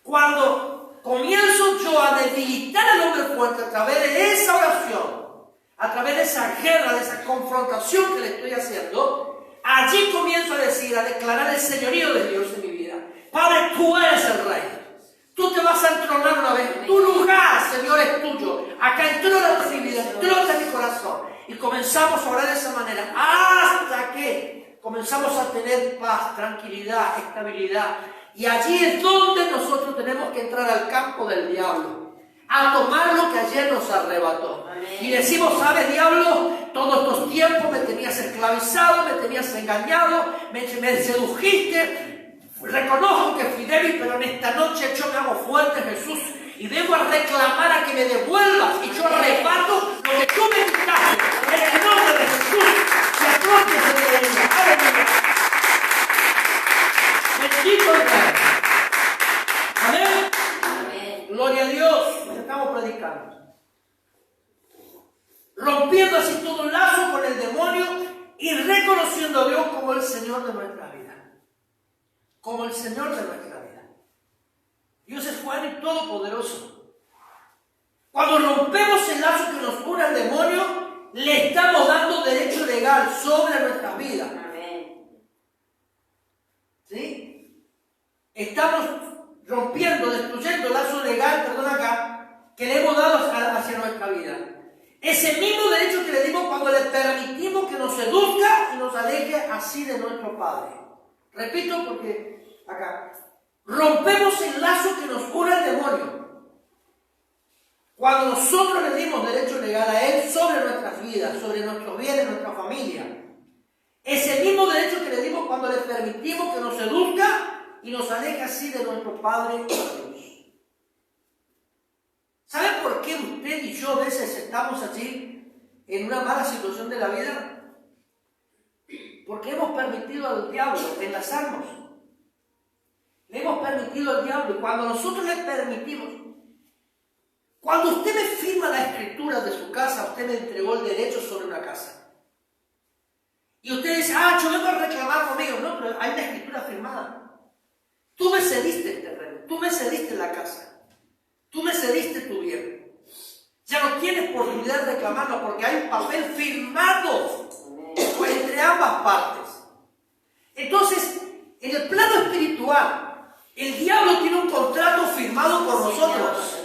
Cuando comienzo yo a debilitar al hombre fuerte a través de esa oración, a través de esa guerra, de esa confrontación que le estoy haciendo, allí comienzo a decir, a declarar el señorío de Dios en mi vida. Padre, tú eres el Rey. Tú te vas a entronar una vez. Tu lugar, Señor, es tuyo. Acá entrona mi vida, entrona mi corazón. Y comenzamos a orar de esa manera hasta que comenzamos a tener paz, tranquilidad, estabilidad. Y allí es donde nosotros tenemos que entrar al campo del diablo, a tomar lo que ayer nos arrebató. Amén. Y decimos, ¿sabes, diablo? Todos estos tiempos me tenías esclavizado, me tenías engañado, me sedujiste. Reconozco que fui débil, pero en esta noche yo me hago fuerte, Jesús, y vengo a reclamar a que me devuelvas, y yo arrebato lo que tú me quitaste, en el nombre de Jesús, y aprópiese de ella. Aleluya. Bendito el Rey. Amén. Amén. Gloria a Dios. Estamos predicando. Rompiendo así todo un lazo con el demonio y reconociendo a Dios como el Señor de nuestra vida. Como el Señor de nuestra vida. Dios es bueno y todopoderoso. Cuando rompemos el lazo que nos une al demonio, le estamos dando derecho legal sobre nuestras vidas. Amén. ¿Sí? Estamos rompiendo, destruyendo el lazo legal, que le hemos dado hacia nuestra vida. Ese mismo derecho que le dimos cuando le permitimos que nos seduzca y nos aleje así de nuestro Padre. Repito porque acá rompemos el lazo que nos une al demonio. Cuando nosotros le dimos derecho legal a Él sobre nuestras vidas, sobre nuestros bienes, nuestra familia. Ese mismo derecho que le dimos cuando le permitimos que nos seduzca y nos aleje así de nuestro Padre Dios. ¿Saben por qué usted y yo a veces estamos allí en una mala situación de la vida? Porque hemos permitido al diablo enlazarnos. Le hemos permitido al diablo. Y cuando nosotros le permitimos, cuando usted me firma la escritura de su casa, usted me entregó el derecho sobre una casa. Y usted dice, yo vengo a reclamar conmigo. No, pero hay una escritura firmada. Tú me cediste el terreno, tú me cediste la casa. Tú me cediste tu bien. Ya no tienes oportunidad de reclamarlo porque hay un papel firmado entre ambas partes. Entonces, en el plano espiritual, el diablo tiene un contrato firmado por nosotros.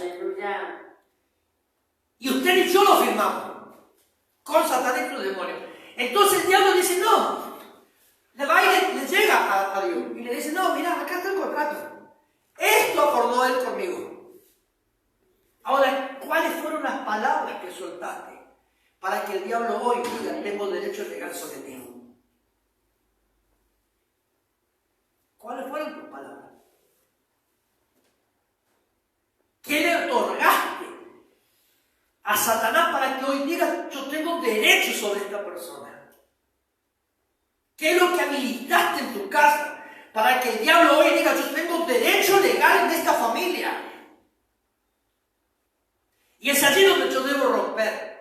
Y usted y yo lo firmamos con Satanás y los demonios. Entonces el diablo dice, no. Le va y le llega a Dios. Y le dice, no, mira, acá está el contrato. Esto acordó él conmigo. Ahora, ¿cuáles fueron las palabras que soltaste para que el diablo hoy diga, tengo derecho legal sobre ti? ¿Cuáles fueron tus palabras? ¿Qué le otorgaste a Satanás para que hoy diga, yo tengo derecho sobre esta persona? ¿Qué es lo que habilitaste en tu casa para que el diablo hoy diga, yo tengo derecho legal en esta familia? Y es allí donde yo debo romper.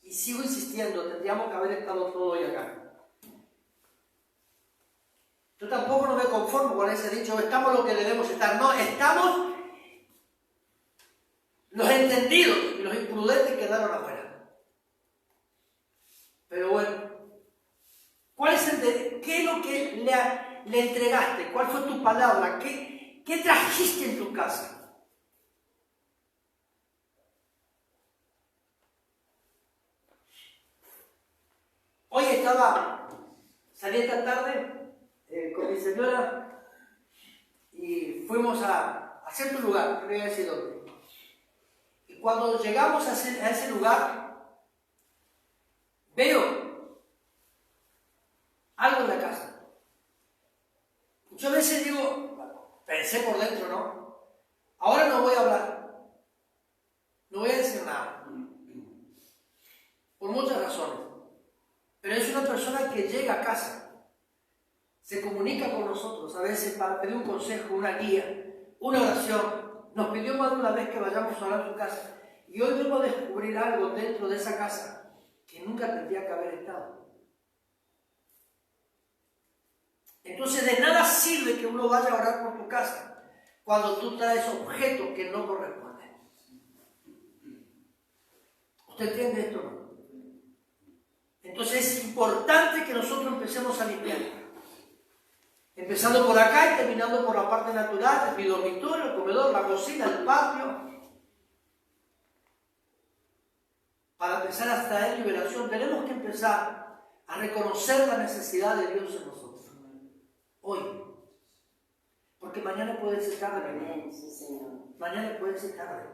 Y sigo insistiendo, tendríamos que haber estado todo hoy acá. Yo tampoco no me conformo con ese dicho, estamos lo que debemos estar. No, estamos los entendidos y los imprudentes quedaron afuera. Pero bueno, ¿qué es lo que le entregaste? ¿Cuál fue tu palabra? ¿Qué trajiste en tu casa? Hoy salí esta tarde con mi señora y fuimos a cierto lugar, no voy a decir dónde. Y cuando llegamos a ese lugar, veo algo en la casa. Yo a veces digo, pensé por dentro, ¿no? Ahora no voy a hablar. No voy a decir nada. Por muchas razones. Pero es una persona que llega a casa, se comunica con nosotros, a veces para pedir un consejo, una guía, una oración. Nos pidió más de una vez que vayamos a orar a su casa. Y hoy vengo a descubrir algo dentro de esa casa que nunca tendría que haber estado. Entonces de nada sirve que uno vaya a orar por tu casa cuando tú traes objetos que no corresponden. ¿Usted entiende esto o no? Entonces es importante que nosotros empecemos a limpiar. Empezando por acá y terminando por la parte natural, mi dormitorio, el comedor, la cocina, el patio. Para empezar a traer liberación, tenemos que empezar a reconocer la necesidad de Dios en nosotros. Hoy. Porque mañana puede ser tarde. Mañana puede ser tarde.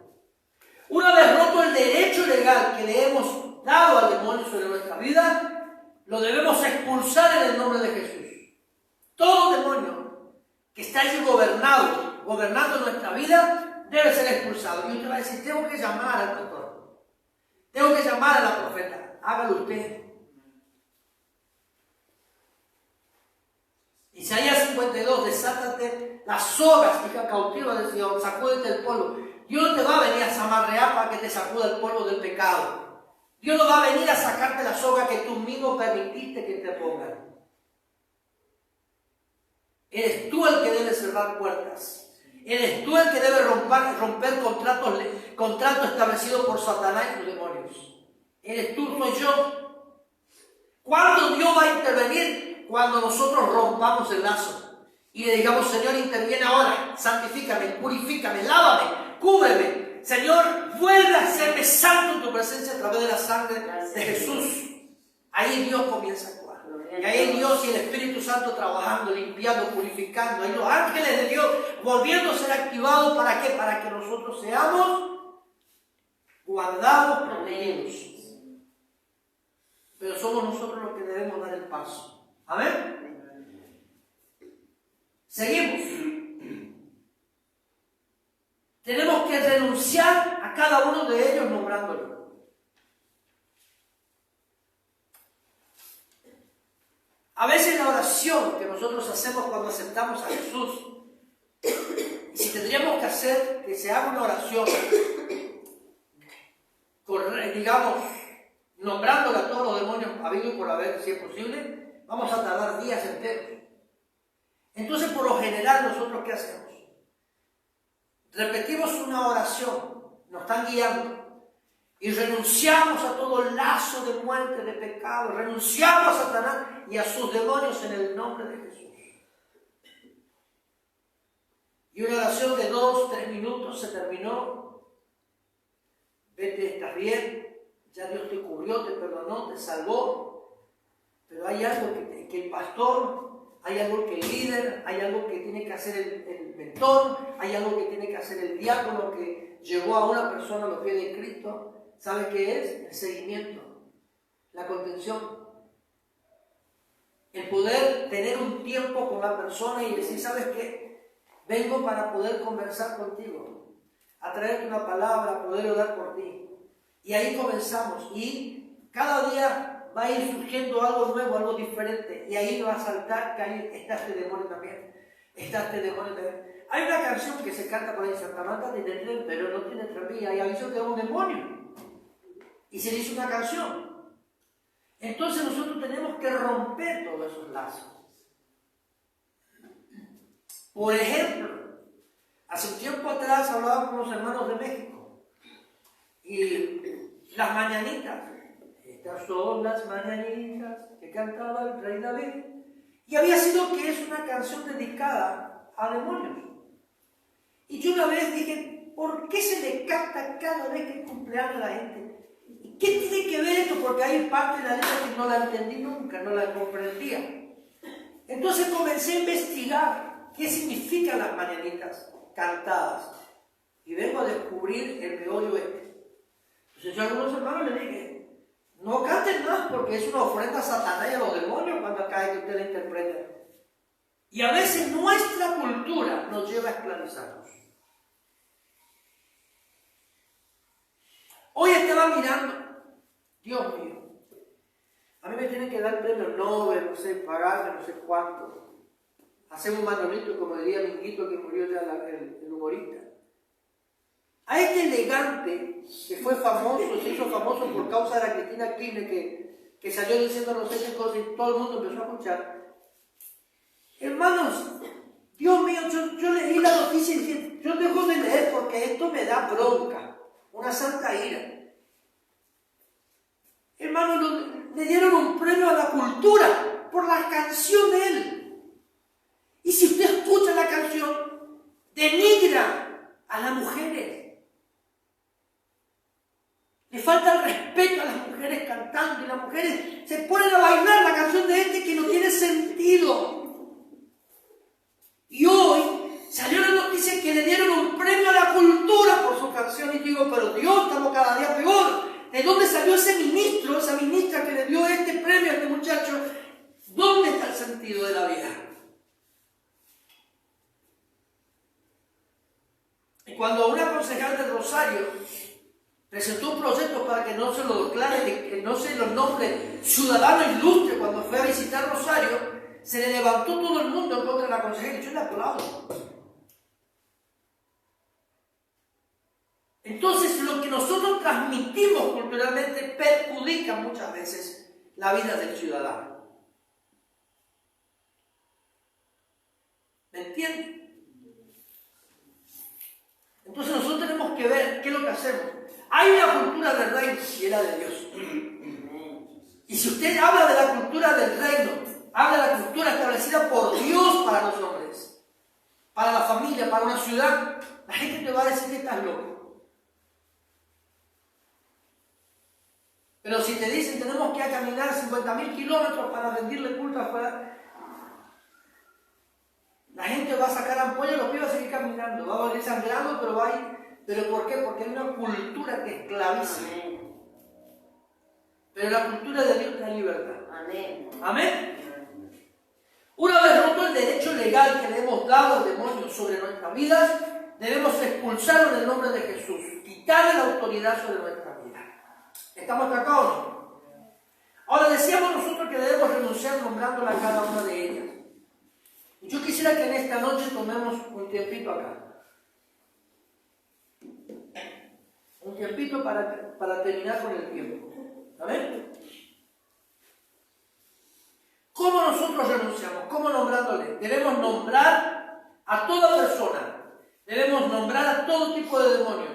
Una vez roto el derecho legal que le hemos dado al demonio sobre nuestra vida, lo debemos expulsar en el nombre de Jesús. Todo demonio que está allí gobernando nuestra vida, debe ser expulsado. Y usted va a decir, tengo que llamar al pastor, tengo que llamar a la profeta. Hágalo usted. Isaías 52, desátate las sogas, hija cautiva del Señor, sacúdete el polvo. Dios no te va a venir a zamarrear para que te sacuda el polvo del pecado. Dios no va a venir a sacarte la soga que tú mismo permitiste que te pongan. Eres tú el que debe cerrar puertas. Eres tú el que debe romper contratos establecidos por Satanás y sus demonios. Eres tú, soy yo. ¿Cuándo Dios va a intervenir? Cuando nosotros rompamos el lazo y le digamos, Señor, interviene ahora, santifícame, purifícame, lávame, cúbreme. Señor, vuelve a hacerme santo en tu presencia a través de la sangre de Jesús. Ahí Dios comienza a actuar. Y ahí Dios y el Espíritu Santo trabajando, limpiando, purificando. Ahí los ángeles de Dios volviendo a ser activados. ¿Para qué? Para que nosotros seamos guardados, protegidos. Pero somos nosotros los que debemos dar el paso. Amén. Seguimos. Tenemos que renunciar a cada uno de ellos nombrándolo. A veces la oración que nosotros hacemos cuando aceptamos a Jesús, y si tendríamos que hacer que se haga una oración, digamos, nombrándole a todos los demonios habidos y por haber, si es posible, vamos a tardar días enteros. Entonces, por lo general, ¿nosotros qué hacemos? Repetimos una oración, nos están guiando, y renunciamos a todo el lazo de muerte, de pecado, renunciamos a Satanás y a sus demonios en el nombre de Jesús. Y una oración de 2-3 minutos se terminó. Vete, estás bien, ya Dios te cubrió, te perdonó, te salvó, pero hay algo que el pastor, hay algo que el líder, hay algo que tiene que hacer el mentor, hay algo que tiene que hacer el diácono que llevó a una persona a los pies de Cristo. ¿Sabe qué es? El seguimiento, la contención. El poder tener un tiempo con la persona y decir, ¿sabes qué? Vengo para poder conversar contigo, a traerte una palabra, a poder orar por ti. Y ahí comenzamos. Y cada día va a ir surgiendo algo nuevo, algo diferente. Y ahí va a saltar que ahí está este demonio también. Está este demonio también. Hay una canción que se canta por ahí, Santa Marta tiene tren, pero no tiene tranvía. Y avisó que era un demonio. Y se le hizo una canción. Entonces nosotros tenemos que romper todos esos lazos. Por ejemplo, hace un tiempo atrás hablaba con los hermanos de México. Y las mañanitas. Estas son las mañanitas que cantaba el rey David. Y había sido que es una canción dedicada a demonios. Y yo una vez dije, ¿por qué se le canta cada vez que es cumpleaños a la gente? ¿Y qué tiene que ver esto? Porque hay parte de la letra que no la entendí nunca, no la comprendía. Entonces comencé a investigar qué significan las mañanitas cantadas. Y vengo a descubrir el meollo este. Entonces yo a algunos hermanos les dije, no canten más porque es una ofrenda a Satanás y a los demonios cuando acá que usted la interpreta. Y a veces nuestra cultura nos lleva a esclavizarnos. Hoy estaba mirando, Dios mío, a mí me tienen que dar premio Nobel, no sé, pagarme no sé cuánto. Hacer un manolito, como diría Minguito, que murió ya el humorista. A este elegante, que fue famoso, se hizo famoso por causa de la Cristina Kirchner, que salió diciendo no sé qué cosa y todo el mundo empezó a escuchar. Hermanos, Dios mío, yo leí la noticia y dije, yo dejo de leer porque esto me da bronca, una santa ira. Hermanos, le dieron un premio a la cultura por la canción de él. Y si usted escucha la canción, denigra a las mujeres. Le falta el respeto a las mujeres cantando y las mujeres se ponen a bailar la canción de este que no tiene sentido. Y hoy salió la noticia que le dieron un premio a la cultura por su canción y digo, pero Dios, estamos cada día peor. ¿De dónde salió ese ministro, esa ministra que le dio este premio a este muchacho? ¿Dónde está el sentido de la vida? Y cuando una concejal del Rosario presentó un proyecto para que no se lo declare, que no se lo nombre ciudadano ilustre cuando fue a visitar Rosario, se le levantó todo el mundo en contra de la concejal y yo le aplaudo. Entonces, lo que nosotros transmitimos culturalmente perjudica muchas veces la vida del ciudadano. ¿Me entienden? Entonces, nosotros tenemos que ver qué es lo que hacemos. Hay una cultura del reino y es la de Dios. Y si usted habla de la cultura del reino, habla de la cultura establecida por Dios para los hombres, para la familia, para una ciudad, la gente te va a decir que estás loco. Pero si te dicen tenemos que caminar 50.000 kilómetros para rendirle culto afuera, la gente va a sacar ampollas y los pibes van a seguir caminando, va a volver sangrando, pero va a ir. ¿Pero por qué? Porque hay una cultura que esclaviza. Pero la cultura de Dios trae libertad. Amén. Amén. Una vez roto el derecho legal que le hemos dado al demonio sobre nuestras vidas, debemos expulsarlo en el nombre de Jesús, quitarle la autoridad sobre nuestra vida. ¿Estamos acá o no? Ahora decíamos nosotros que debemos renunciar nombrándola a cada una de ellas. Y yo quisiera que en esta noche tomemos un tiempito acá. Un tiempito para terminar con el tiempo. ¿Amén? ¿Cómo nosotros renunciamos? ¿Cómo nombrándole? Debemos nombrar a toda persona. Debemos nombrar a todo tipo de demonios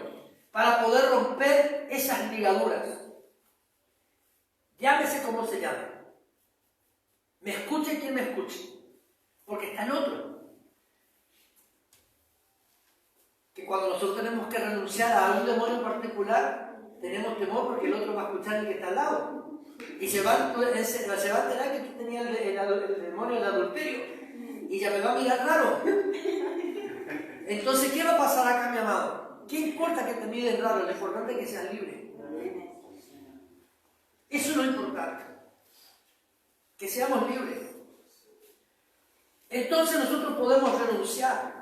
para poder romper esas ligaduras. Llámese como se llame. Me escuche quien me escuche. Porque está el otro. Que cuando nosotros tenemos que renunciar a algún demonio en particular, tenemos temor porque el otro va a escuchar el que está al lado. Y se va a enterar que tú tenías el demonio del adulterio. Y ya me va a mirar raro. Entonces, ¿qué va a pasar acá, mi amado? ¿Qué importa que te miren raro? Lo importante es que seas libre. Eso es lo importante. Que seamos libres. Entonces nosotros podemos renunciar.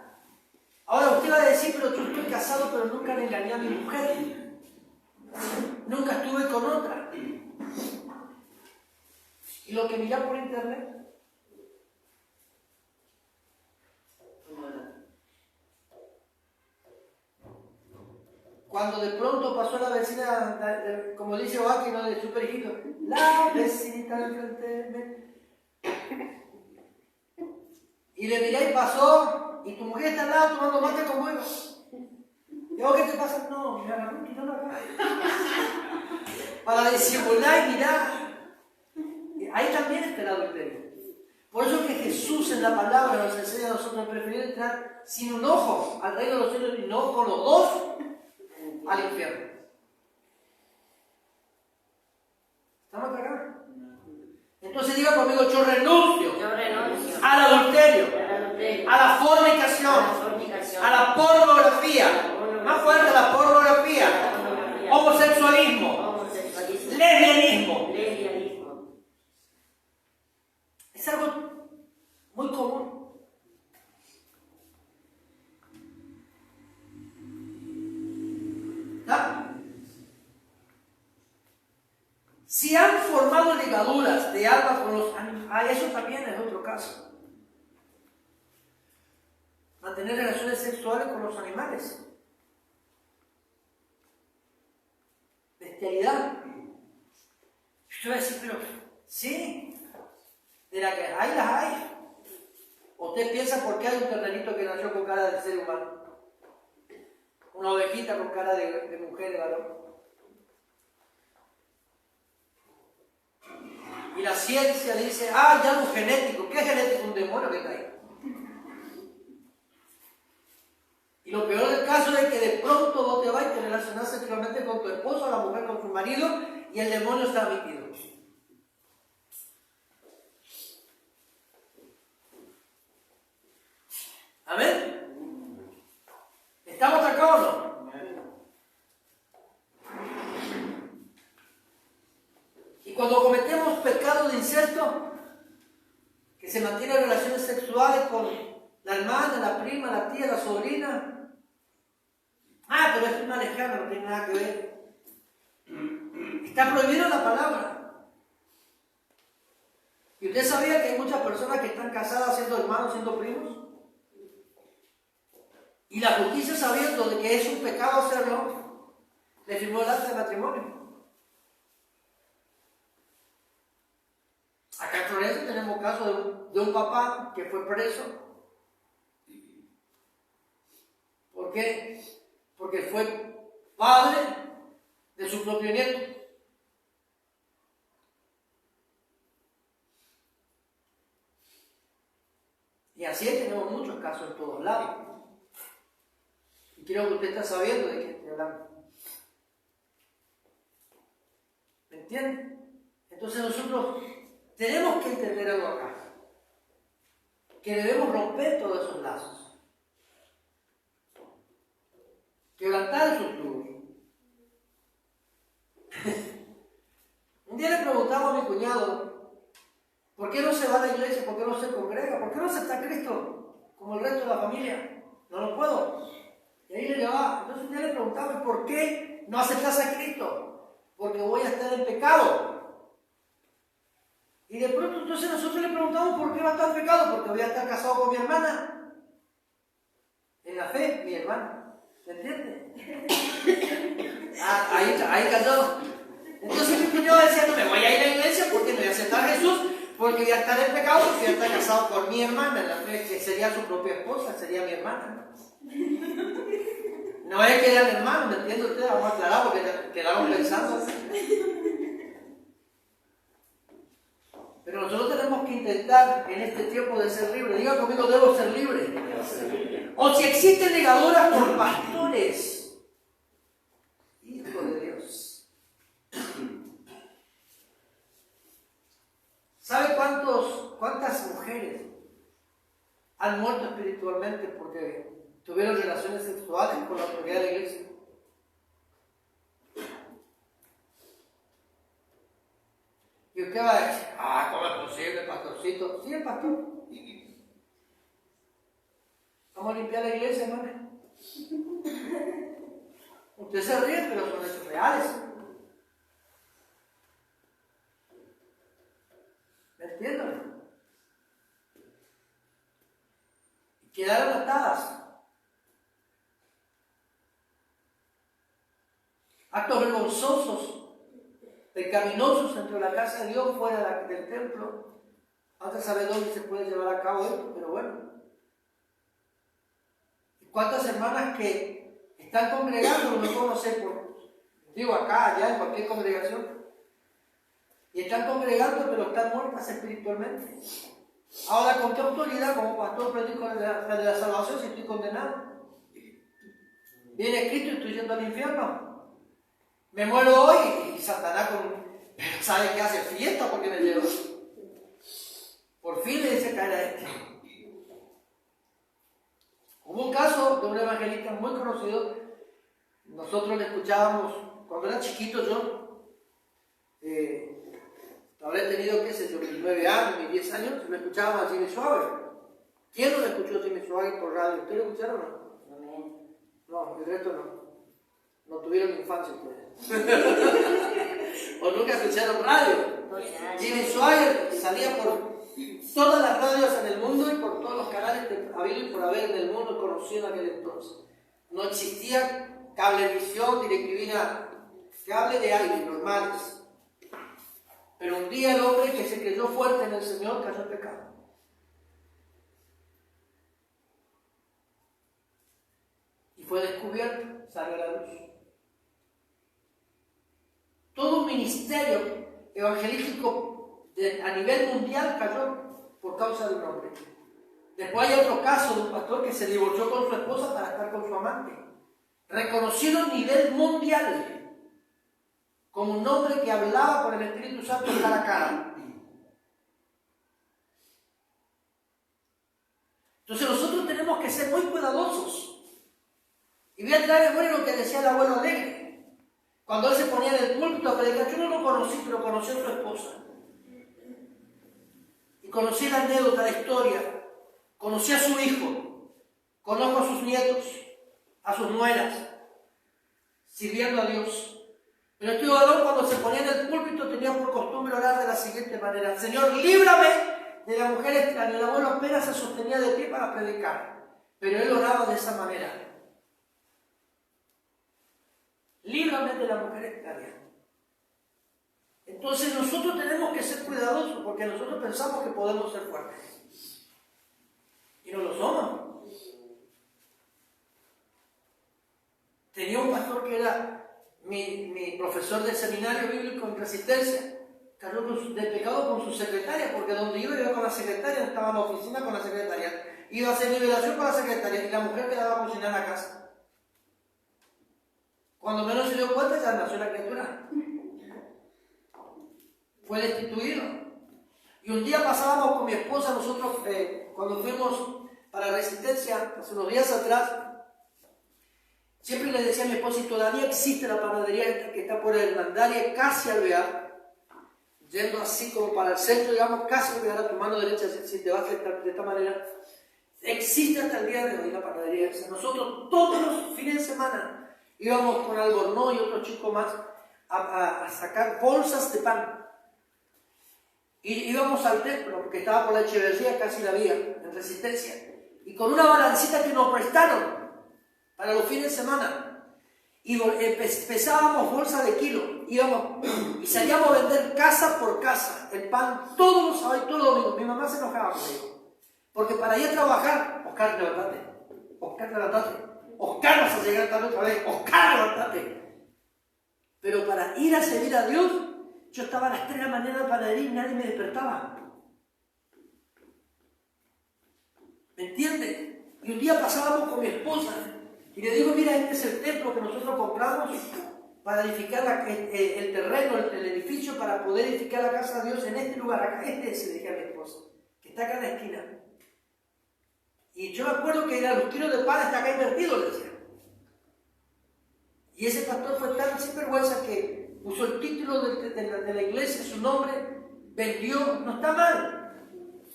Ahora usted va a decir, pero yo estoy casado, pero nunca le engañé a mi mujer. Nunca estuve con otra. ¿Y lo que mirá por internet? Cuando de pronto pasó la vecina, como dice Oaki, ¿no? De super hijito, la vecinita de enfrente. Y le miré y pasó, y tu mujer está al lado tomando mate con huevos. ¿Y vos qué te pasa? No, me agarró quitando acá. Para disimular y mirar. Ahí también está el adulterio. Por eso que Jesús en la palabra nos enseña a nosotros a preferir entrar sin un ojo al reino de los cielos y no con los dos al infierno. ¿Estamos acá? Entonces diga conmigo, yo renuncio al adulterio, a la fornicación, a la pornografía, más fuerte, a la pornografía, homosexualismo, lesbianismo. Es algo muy común. ¿Está? Si han formado ligaduras de alma con los animales, eso también es otro caso. Mantener relaciones sexuales con los animales. Bestialidad. Usted va a decir, pero sí, de la que hay, las hay. ¿Usted piensa por qué hay un ternerito que nació con cara de ser humano? Una ovejita con cara de mujer, de varón. Y la ciencia dice, ya no es genético. ¿Qué es genético? Un demonio que está ahí. Y lo peor del caso es que de pronto vos te vas y te relacionás sexualmente con tu esposo, la mujer con su marido, y el demonio está metido. ¿Amén? ¿Estamos acá o no? Y cuando cometemos pecado de incesto, que se mantienen relaciones sexuales con la hermana, la prima, la tía, la sobrina, pero es una lejana, no tiene nada que ver. Está prohibido la palabra. ¿Y usted sabía que hay muchas personas que están casadas siendo hermanos, siendo primos? Y la justicia, sabiendo de que es un pecado hacerlo, le firmó el acta de matrimonio. Acá en Florencia tenemos caso de un papá que fue preso. ¿Por qué? Porque fue padre de su propio nieto. Y así tenemos muchos casos en todos lados. Y creo que usted está sabiendo de qué estoy hablando. ¿Me entiende? Entonces nosotros tenemos que entender algo acá. Que debemos romper todos esos lazos. Quebrantar esos tubos. Un día le preguntaba a mi cuñado, ¿por qué no se va a la iglesia? ¿Por qué no se congrega? ¿Por qué no acepta a Cristo como el resto de la familia? No lo puedo. Y ahí le llevaba. Entonces un día le preguntaba, ¿por qué no aceptas a Cristo? Porque voy a estar en pecado. Y de pronto entonces nosotros le preguntamos, ¿por qué va a estar en pecado? Porque voy a estar casado con mi hermana. En la fe, mi hermana. ¿Me entiende? Ahí cayó. Entonces mi cuñado decía, no me voy a ir a la iglesia porque no voy a aceptar a Jesús, porque voy a estar en pecado, porque voy a estar casado con mi hermana, en la fe, que sería su propia esposa, sería mi hermana. No es que eran hermanos, ¿me entiende usted? Vamos a aclarar porque quedaron pensando. Pero nosotros tenemos que intentar en este tiempo de ser libres. Diga conmigo, debo ser libre. O si existen ligaduras por pastores. Hijo de Dios. ¿Sabe cuántas mujeres han muerto espiritualmente porque tuvieron relaciones sexuales con la autoridad de la iglesia? Y usted va a decir, ¿cómo es posible, pastorcito? Sí, el pastor. Vamos a limpiar la iglesia, hermano. Usted se ríe, pero son hechos reales. ¿Me entienden? Y quedaron atadas. Actos vergonzosos, pecaminosos entre la casa de Dios, fuera del templo. Antes sabe dónde se puede llevar a cabo esto, pero bueno. ¿Cuántas hermanas que están congregando, no conocen, digo acá, allá, en cualquier congregación, y están congregando, pero están muertas espiritualmente? Ahora, ¿con qué autoridad como pastor predico de la salvación si estoy condenado? Viene Cristo y estoy yendo al infierno. Me muero hoy y Satanás sabe que hace fiesta porque me llevó. Por fin le dice caer a este. Hubo un caso de un evangelista muy conocido. Nosotros le escuchábamos, cuando era chiquito yo, habré tenido, qué sé yo, mis 9 años, mis 10 años, lo escuchábamos a Jimmy Swaggart. ¿Quién no lo escuchó Jimmy Swaggart por radio? ¿Ustedes lo escucharon o no? No, el resto no. No tuvieron infancia ustedes. O nunca escucharon radio. Jimmy Swagger salía por todas las radios en el mundo y por todos los canales que habido y por haber en el mundo conocido en aquel entonces. No existía cablevisión, DirecTV, nada. Cable de aire, normales. Pero un día el hombre que se creyó fuerte en el Señor cayó en pecado. Y fue descubierto, salió a la luz. Todo un ministerio evangelístico a nivel mundial cayó por causa de un hombre. Después hay otro caso de un pastor que se divorció con su esposa para estar con su amante. Reconocido a nivel mundial como un hombre que hablaba con el Espíritu Santo cara a cara. Entonces nosotros tenemos que ser muy cuidadosos. Y voy a traer de memoria lo que decía el abuelo Alegre. Cuando él se ponía en el púlpito a predicar, yo no lo conocí, pero conocí a su esposa. Y conocí la anécdota, la historia. Conocí a su hijo. Conozco a sus nietos, a sus nueras, sirviendo a Dios. Pero este varón cuando se ponía en el púlpito tenía por costumbre orar de la siguiente manera: Señor, líbrame de la mujer extraña. El abuelo apenas se sostenía de pie para predicar, pero él oraba de esa manera: líbrame de la mujer extraña. Entonces nosotros tenemos que ser cuidadosos porque nosotros pensamos que podemos ser fuertes y no lo somos. Tenía un pastor que era mi profesor de seminario bíblico en Resistencia. Cayó de pecado con su secretaria, porque donde iba con la secretaria, estaba en la oficina con la secretaria, iba a hacer nivelación con la secretaria y la mujer quedaba a cocinar en la casa. Cuando menos se dio cuenta, ya nació la criatura. Fue destituido. Y un día pasábamos con mi esposa, nosotros cuando fuimos para Resistencia, hace unos días atrás, siempre le decía a mi esposa, y todavía existe la panadería que está por Hernandaria, casi Alvear, yendo así como para el centro, digamos, casi Alvear, a tu mano derecha, si te vas de esta manera. Existe hasta el día de hoy la panadería esa. Nosotros todos los fines de semana íbamos con Albornoz y otro chico más a sacar bolsas de pan. Y íbamos al templo, que estaba por la Echeverría, casi la vía, en Resistencia, y con una balancita que nos prestaron para los fines de semana, y pesábamos bolsas de kilo, íbamos y salíamos a vender casa por casa el pan todos los sábados y todos los domingos. Mi mamá se enojaba conmigo, porque para ir a trabajar, Oscar, levántate, Oscar, levántate, Oscar, vas a llegar tarde otra vez, Oscar, levántate. Pero para ir a servir a Dios, yo estaba a las 3 de la mañana en la panadería y nadie me despertaba. ¿Me entiendes? Y un día pasábamos con mi esposa y le digo, mira, este es el templo que nosotros compramos para edificar el terreno, el edificio, para poder edificar la casa de Dios en este lugar. Acá, se dije a mi esposa, que está acá en la esquina. Y yo me acuerdo que los kilos de pan está acá invertido, le decía. Y ese pastor fue tan sinvergüenza que puso el título de la iglesia, su nombre, vendió, no está mal,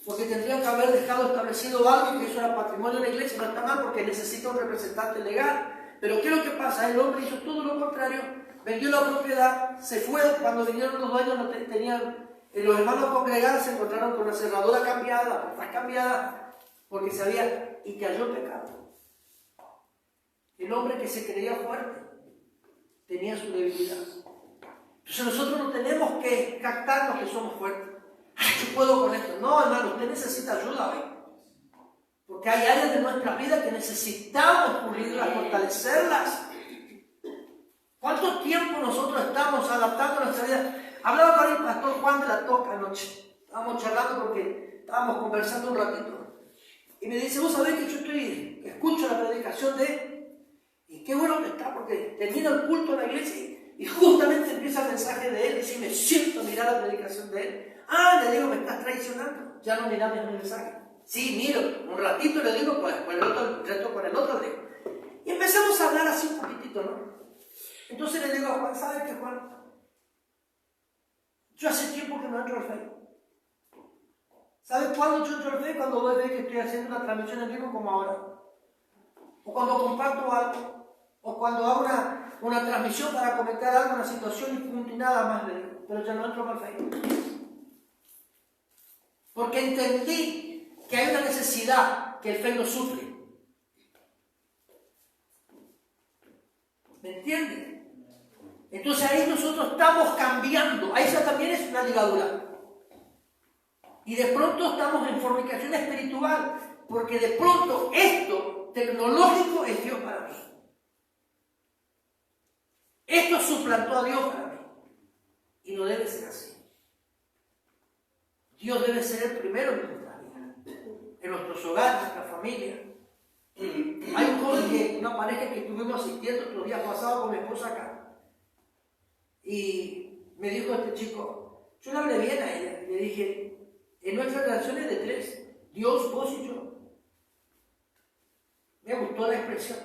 porque tendrían que haber dejado establecido algo, que eso era patrimonio de la iglesia, no está mal porque necesita un representante legal. Pero ¿qué es lo que pasa? El hombre hizo todo lo contrario, vendió la propiedad, se fue. Cuando vinieron los dueños, no tenían, los hermanos congregados se encontraron con la cerradura cambiada, la puerta cambiada, porque sabía, y cayó en pecado. El hombre que se creía fuerte tenía su debilidad. Entonces nosotros no tenemos que jactarnos que somos fuertes. ¡Ay, yo puedo con esto! No, hermano, usted necesita ayuda hoy. Porque hay áreas de nuestra vida que necesitamos pulirlas, fortalecerlas. ¿Cuánto tiempo nosotros estamos adaptando nuestra vida? Hablaba con el pastor Juan de la Toca anoche. Estábamos charlando porque estábamos conversando un ratito. Y me dice, vos sabés que yo escucho la predicación de él. Y qué bueno que está, porque termina el culto en la iglesia y justamente empieza el mensaje de él. Y si me siento a mirar la predicación de él. Ah, le digo, me estás traicionando. Ya no mirás mi mensaje. Sí, miro, un ratito le digo, pues con el otro le digo. Y empezamos a hablar así un poquitito, ¿no? Entonces le digo a Juan, ¿sabes qué, Juan? Yo hace tiempo que no entro al Facebook. ¿Sabes cuándo yo entro al Facebook? Cuando vos ves que estoy haciendo una transmisión en vivo como ahora. O cuando comparto algo. O cuando hago una transmisión para comentar algo, una situación y punto y nada más le digo, pero ya no entro para el Facebook. Porque entendí que hay una necesidad que el Facebook sufre. ¿Me entienden? Entonces ahí nosotros estamos cambiando. Ahí esa también es una ligadura. Y de pronto estamos en fornicación espiritual, porque de pronto esto tecnológico es Dios para mí. Esto suplantó a Dios para mí. Y no debe ser así. Dios debe ser el primero en nuestra vida, en nuestros hogares, en nuestra familia. Hay un joven, una pareja que estuvimos asistiendo otros días pasados con mi esposa acá. Y me dijo este chico, yo le hablé bien a ella. Y le dije, en nuestras relaciones de tres, Dios, vos y yo. Me gustó la expresión.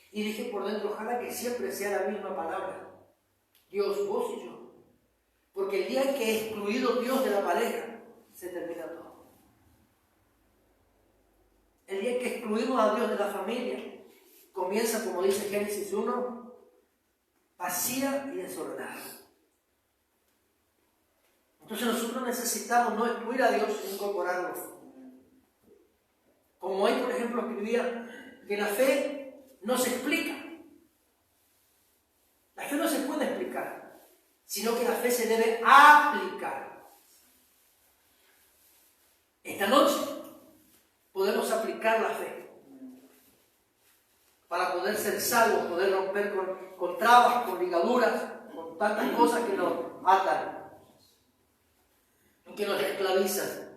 Y dije por dentro, ojalá que siempre sea la misma palabra. Dios, vos y yo. Porque el día en que he excluido Dios de la pareja, se termina todo. El día en que excluimos a Dios de la familia, comienza, como dice Génesis 1, vacía y desordenada. Entonces nosotros necesitamos no excluir a Dios, sino incorporarlo. Como hoy, por ejemplo, escribía que la fe no se explica. La fe no se puede explicar, sino que la fe se debe aplicar. Esta noche podemos aplicar la fe para poder ser salvos, poder romper con trabas, con ligaduras, con tantas cosas que nos atan y que nos esclavizan.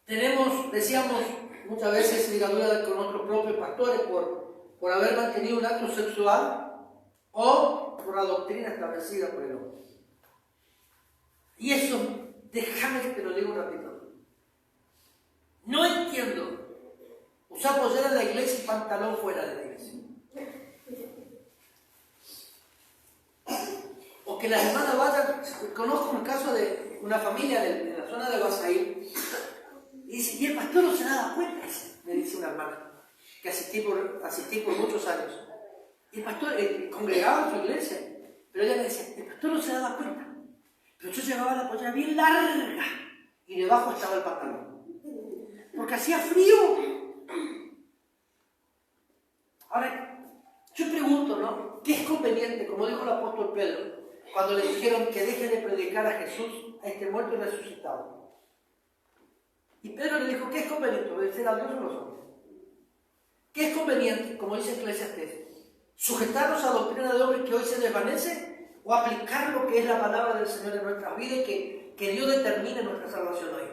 Tenemos, decíamos muchas veces, ligadura con nuestros propios pastores por haber mantenido un acto sexual o por la doctrina establecida por el hombre. Y eso, déjame que te lo diga un ratito. No entiendo usar pollera en la iglesia y pantalón fuera de la iglesia. O que las hermanas vayan, conozco un caso de una familia de la zona de Guasaí. Y dice, y el pastor no se daba cuenta, me dice una hermana, que asistí por muchos años. Y el pastor congregaba en su iglesia, pero ella me decía, el pastor no se daba cuenta. Pero yo llevaba la pollera bien larga y debajo estaba el pantalón. Porque hacía frío. Ahora, yo pregunto, ¿no? ¿Qué es conveniente? Como dijo el apóstol Pedro, cuando le dijeron que deje de predicar a Jesús, a este muerto y resucitado. Y Pedro le dijo, ¿qué es conveniente? ¿Obedecer a Dios o a los hombres? ¿Qué es conveniente? Como dice Eclesiastés, ¿sujetarnos a doctrina de hombres que hoy se desvanece? ¿O aplicar lo que es la palabra del Señor en nuestras vidas y que Dios determine nuestra salvación hoy?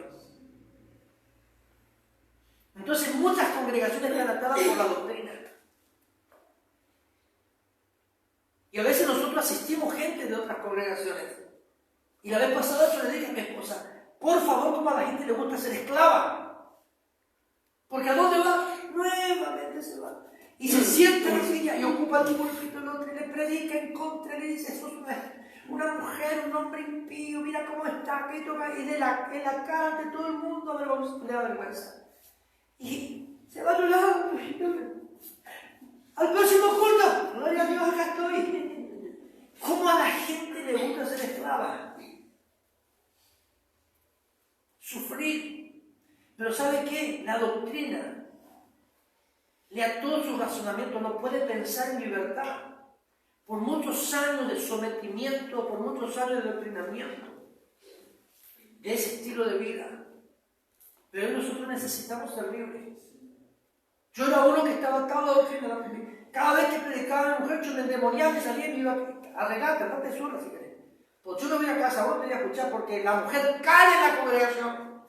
Entonces muchas congregaciones están atadas por la doctrina. Y a veces nosotros asistimos gente de otras congregaciones. Y la vez pasada yo le dije a mi esposa, por favor, como a la gente le gusta ser esclava. Porque ¿a dónde va? Nuevamente se va. Y se sienta en la silla y ocupa el púlpito del otro y le predica en contra, le dice, eso es una mujer, un hombre impío, mira cómo está, que toca, y en la cara de todo el mundo le da vergüenza. Y se va a otro lado. Al próximo culto, gloria a Dios, acá estoy. ¿Cómo a la gente le gusta ser esclava? Sufrir. Pero ¿sabe qué? La doctrina le ató su razonamiento, no puede pensar en libertad. Por muchos años de sometimiento, por muchos años de doctrinamiento, de ese estilo de vida. Pero hoy nosotros necesitamos ser libres. Yo era uno que estaba atado a doctrina. Cada vez que predicaba a la mujer, yo me endemoniaba y salía y me iba a regate, no te sola si querés. Pues yo no voy a casa, vos tenés que escuchar porque la mujer cae en la congregación.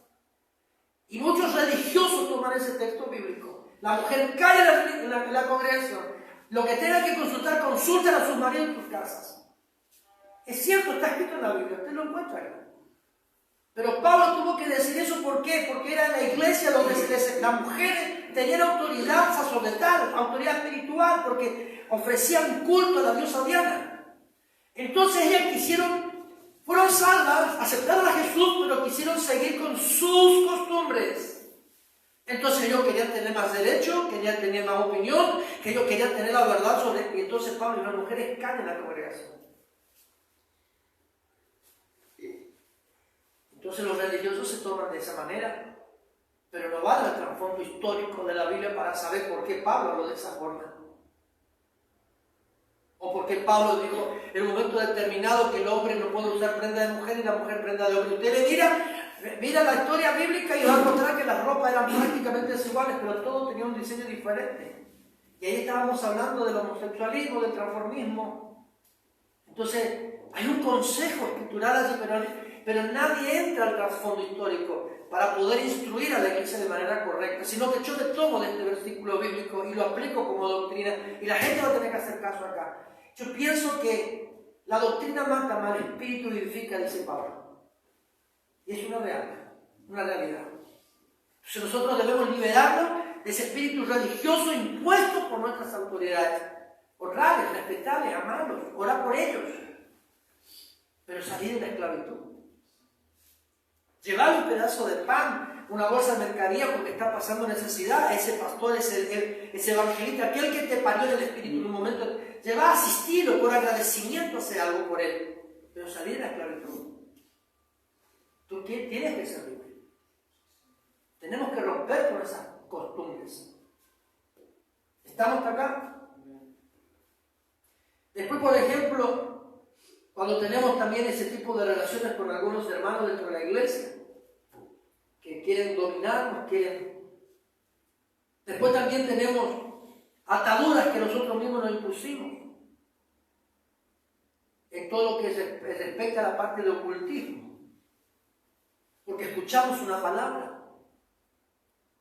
Y muchos religiosos toman ese texto bíblico. La mujer cae en la congregación. Lo que tenga que consultar, consulten a sus maridos en sus casas. Es cierto, está escrito en la Biblia, usted lo encuentra ahí. Pero Pablo tuvo que decir eso, ¿por qué? Porque era en la iglesia donde las mujeres tenían autoridad sacerdotal, autoridad espiritual, porque ofrecían culto a la diosa Diana. Entonces ellas fueron fueron salvas, aceptaron a Jesús, pero quisieron seguir con sus costumbres. Entonces ellos querían tener más derecho, querían tener más opinión, que ellos querían tener la verdad sobre... Y entonces Pablo y las mujeres caen en la congregación. Entonces los religiosos se toman de esa manera, pero no van al trasfondo histórico de la Biblia para saber por qué Pablo habló de esa forma. O por qué Pablo dijo en un momento determinado que el hombre no puede usar prenda de mujer y la mujer prenda de hombre. Usted le mira la historia bíblica y va a encontrar que las ropas eran prácticamente desiguales, pero todo tenía un diseño diferente. Y ahí estábamos hablando del homosexualismo, del transformismo. Entonces, hay un consejo escritural allí, pero nadie entra al trasfondo histórico para poder instruir a la iglesia de manera correcta, sino que yo me tomo de este versículo bíblico y lo aplico como doctrina, y la gente va a tener que hacer caso acá. Yo pienso que la doctrina mata, mal espíritu vivifica, dice Pablo. Y es una realidad. Entonces nosotros debemos liberarnos de ese espíritu religioso impuesto por nuestras autoridades. Honrarles, respetarles, amarlos, orar por ellos. Pero salir de la esclavitud. Llevar un pedazo de pan, una bolsa de mercadería porque está pasando necesidad, a ese pastor, ese evangelista, aquel que te parió en el espíritu en un momento, llevar a asistirlo por agradecimiento, hacer algo por él. Pero salir de la esclavitud. Tú tienes que ser libre. Tenemos que romper con esas costumbres. ¿Estamos acá? Después, por ejemplo, cuando tenemos también ese tipo de relaciones con algunos hermanos dentro de la iglesia, que quieren dominarnos, Después también tenemos ataduras que nosotros mismos nos impusimos, en todo lo que respecta a la parte de ocultismo. Porque escuchamos una palabra,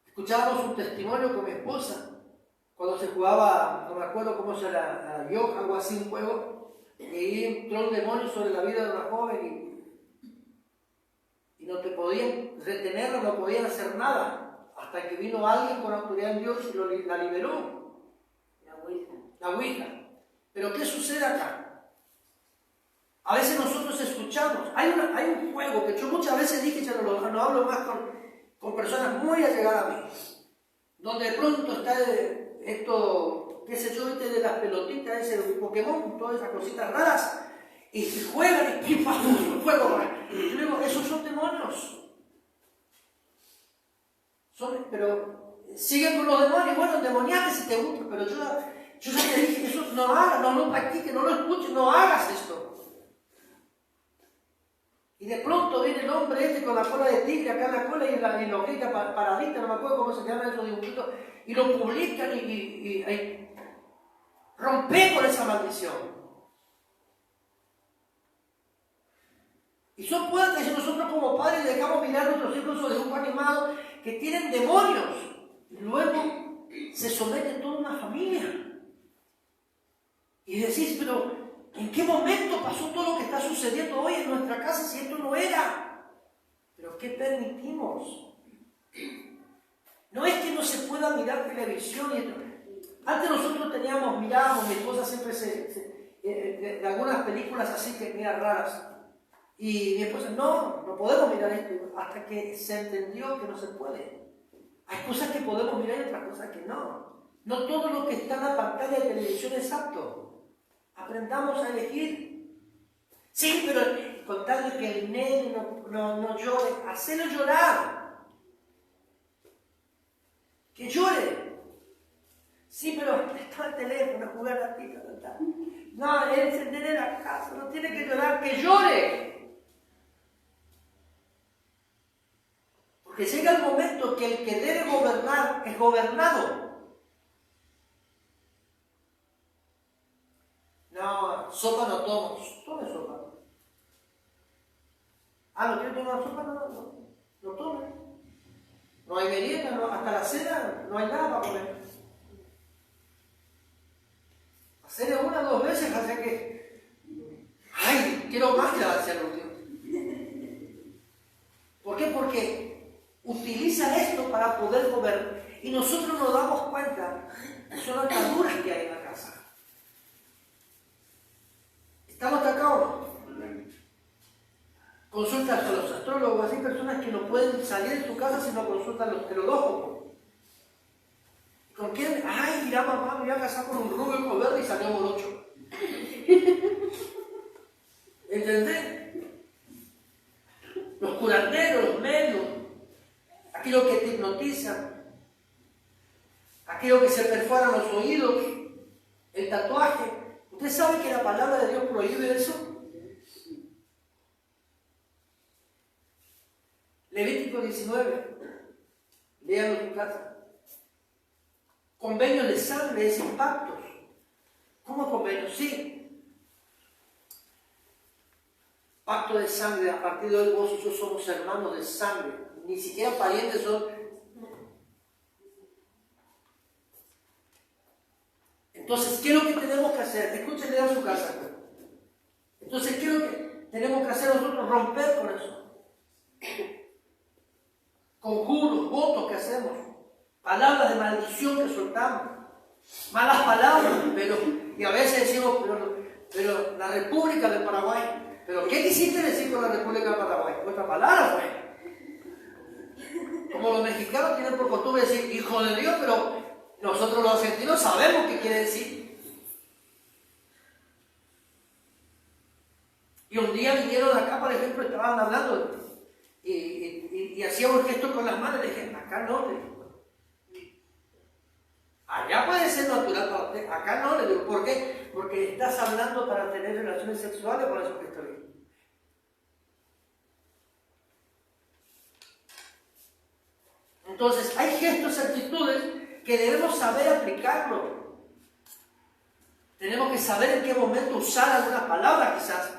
escuchábamos un testimonio con mi esposa, cuando se jugaba, no me acuerdo cómo se llama, yo, algo así, un juego, y ahí entró un demonio sobre la vida de una joven y no te podían retenerla, no podían hacer nada, hasta que vino alguien con autoridad en Dios y la liberó. La Ouija. Pero ¿qué sucede acá? A veces nosotros escuchamos, hay un juego que yo muchas veces dije, ya no hablo más con personas muy allegadas a mí, donde de pronto está esto, qué sé yo, de las pelotitas, ese Pokémon, todas esas cositas raras, y juegan y ¡pim, pam! Juego. Y yo digo, esos son demonios. Pero siguen con los demonios, bueno, endemoniate si te gusta, pero yo ya te dije, eso no hagas, no lo practiques, no lo escuches, no hagas esto. Y de pronto viene el hombre con la cola de tigre acá en la cola y la hojita paradita, no me acuerdo cómo se llaman esos dibujitos, y lo publican y rompe con esa maldición. Y son puertas que nosotros como padres dejamos mirar a nuestros hijos esos dibujos animados que tienen demonios. Y luego se somete toda una familia. Y decís, pero ¿en qué momento pasó todo lo que está sucediendo hoy en nuestra casa si esto no era? ¿Pero qué permitimos? No es que no se pueda mirar televisión y esto. Antes nosotros mirábamos, mi esposa siempre de algunas películas así que mira raras. Y mi esposa, no podemos mirar esto, hasta que se entendió que no se puede. Hay cosas que podemos mirar y otras cosas que no. No todo lo que está en la pantalla de televisión es apto. Aprendamos a elegir. Sí, pero con tal de que el nene no llore, hacelo llorar. Que llore. Sí, pero está el teléfono, jugar a ti, no, él se tiene en la casa, no tiene que llorar, que llore. Porque llega el momento que el que debe gobernar es gobernado. No, sopa no tomo. Tome sopa. ¿No quiere tomar sopa? No tome. No hay merienda, hasta la cena no hay nada para comer. La cena 1 o 2 veces hace que... ¡Ay! Quiero más que hacer el último. ¿Por qué? Porque utiliza esto para poder gobernar. Y nosotros nos damos cuenta que son ataduras que hay en la casa. ¿Estamos acá o no? consultas a los astrólogos, hay personas que no pueden salir de su casa si no consultan los horóscopos. ¿Con quién? Ay, mira mamá, me voy a casar con un rubio con verde y salió morocho. ¿Entendés? Los curanderos, los medios, aquellos que te hipnotizan, aquellos que se perforan los oídos, el tatuaje. ¿Usted sabe que la palabra de Dios prohíbe eso? Levítico 19, léanlo en casa. Convenio de sangre es impactos. ¿Cómo convenio? Sí. Pacto de sangre, a partir de hoy vos y yo somos hermanos de sangre. Ni siquiera parientes son. Entonces, ¿qué es lo que tenemos que hacer? Escúchenle a su casa. Entonces, ¿qué es lo que tenemos que hacer nosotros? Romper con eso. Conjuros, votos que hacemos. Palabras de maldición que soltamos, malas palabras, y a veces decimos, pero la República de Paraguay, ¿pero qué quisiste decir con la República de Paraguay? Otra palabra fue. Como los mexicanos tienen por costumbre decir, hijo de Dios, pero nosotros los argentinos sabemos qué quiere decir. Y un día vinieron acá, por ejemplo, estaban hablando y hacíamos gestos con las manos y le dije, acá no, allá puede ser natural para usted, acá no, le digo, ¿por qué? Porque estás hablando para tener relaciones sexuales, por eso que estoy bien. Entonces, hay gestos, actitudes que debemos saber aplicarlo. Tenemos que saber en qué momento usar alguna palabra, quizás.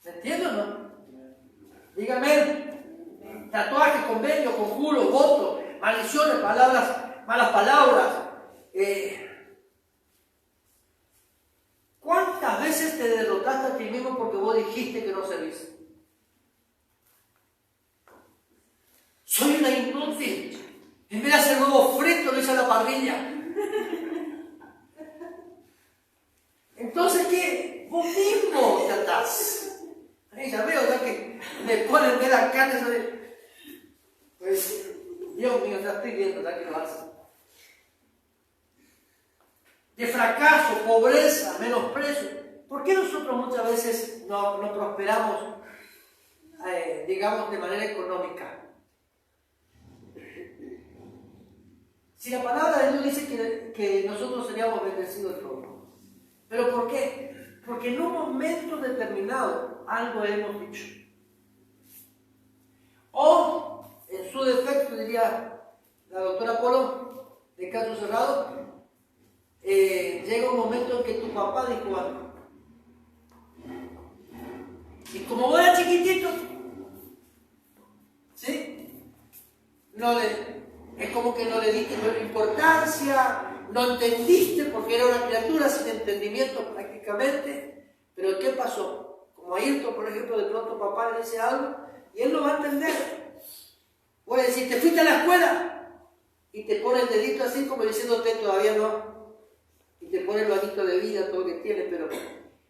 ¿Me entienden o no? Dígame. Tatuaje, convenio, conjuro, voto, maldiciones, palabras, malas palabras. ¿Cuántas veces te derrotaste a ti mismo porque vos dijiste que no servís? Soy una inútil. En vez de hacer huevo frito, lo hice a la parrilla. Entonces, ¿qué? Vos mismo te atás. Ya veo, ya que me ponen de la carne sobre... Pues, Dios mío, ya estoy viendo, ya que lo hacen. De fracaso, pobreza, menosprecio. ¿Por qué nosotros muchas veces no prosperamos, digamos, de manera económica? Si la palabra de Dios dice que nosotros seríamos bendecidos de todo. ¿Pero por qué? Porque en un momento determinado algo hemos dicho. O, en su defecto, diría la doctora Polo, de caso cerrado, llega un momento en que tu papá dijo algo. Y como vos eras chiquitito, ¿sí? Es como que no le diste importancia, no entendiste porque era una criatura sin entendimiento prácticamente. Pero ¿qué pasó? Como a Ayrton, por ejemplo, de pronto papá le dice algo y él lo va a entender. Voy a decir, ¿te fuiste a la escuela? Y te pone el dedito así como diciéndote todavía no. Y te pone el vaguito de vida, todo lo que tiene.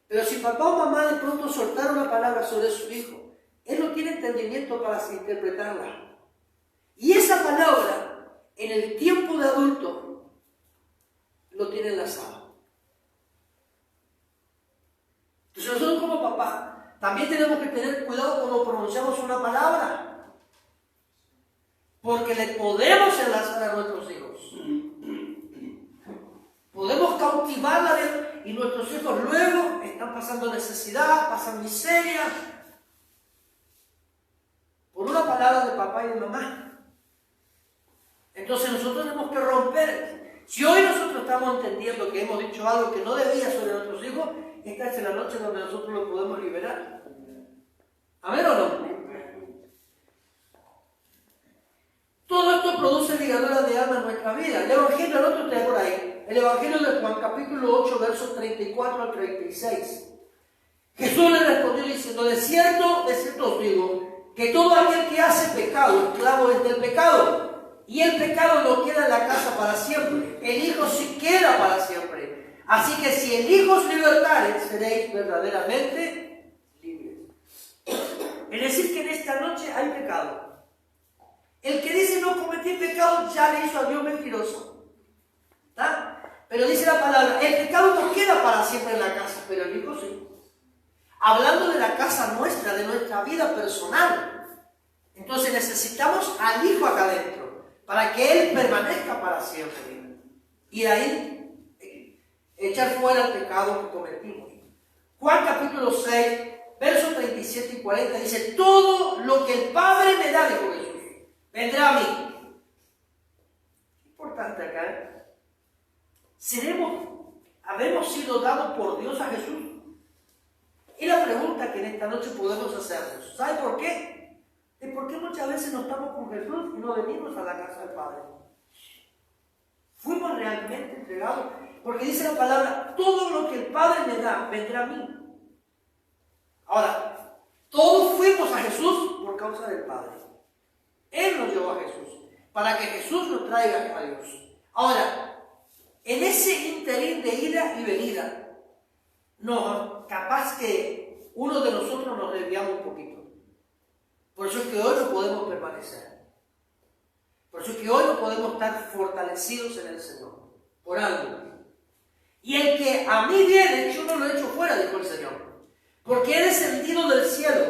Pero si papá o mamá de pronto soltaron una palabra sobre su hijo, él no tiene entendimiento para interpretarla. Y esa palabra, en el tiempo de adulto, lo tiene enlazado. Entonces nosotros como papá también tenemos que tener cuidado cuando pronunciamos una palabra. Porque le podemos enlazar a nuestros hijos. Podemos cautivarla y nuestros hijos luego están pasando necesidad, pasan miseria. Por una palabra de papá y de mamá. Entonces nosotros tenemos que romper. Si hoy nosotros estamos entendiendo que hemos dicho algo que no debía sobre nuestros hijos, esta es la noche donde nosotros lo podemos liberar. ¿Amén o no? Todo esto produce ligaduras de alma en nuestra vida. El Evangelio, el otro trae por ahí. El Evangelio de Juan, capítulo 8, versos 34 al 36. Jesús le respondió diciendo, de cierto os digo, que todo aquel que hace pecado, esclavo es del pecado. Y el pecado no queda en la casa para siempre. El Hijo sí queda para siempre. Así que si el Hijo os libertare, seréis verdaderamente libres. Es decir, que en esta noche hay pecado. El que dice no cometí pecado ya le hizo a Dios mentiroso. ¿Está? Pero dice la palabra, el pecado no queda para siempre en la casa, pero el Hijo sí. Hablando de la casa nuestra, de nuestra vida personal. Entonces necesitamos al Hijo acá adentro, para que Él permanezca para siempre. Y ahí echar fuera el pecado que cometimos. Juan capítulo 6, versos 37 y 40 dice, todo lo que el Padre me da, dijo Jesús, vendrá a mí. Importante acá, ¿Habemos sido dados por Dios a Jesús? Y la pregunta que en esta noche podemos hacernos, ¿sabe por qué? Es porque muchas veces no estamos con Jesús y no venimos a la casa del Padre. Fuimos realmente entregados, porque dice la palabra, todo lo que el Padre me da, vendrá a mí. Ahora, todos fuimos a Jesús por causa del Padre. Él nos llevó a Jesús, para que Jesús nos traiga a Dios. Ahora, en ese interín de ida y venida, no, capaz que uno de nosotros nos desviamos un poquito. Por eso es que hoy no podemos permanecer. Por eso es que hoy no podemos estar fortalecidos en el Señor. Por algo. Y el que a mí viene, yo no lo echo fuera, dijo el Señor. Porque he descendido del cielo,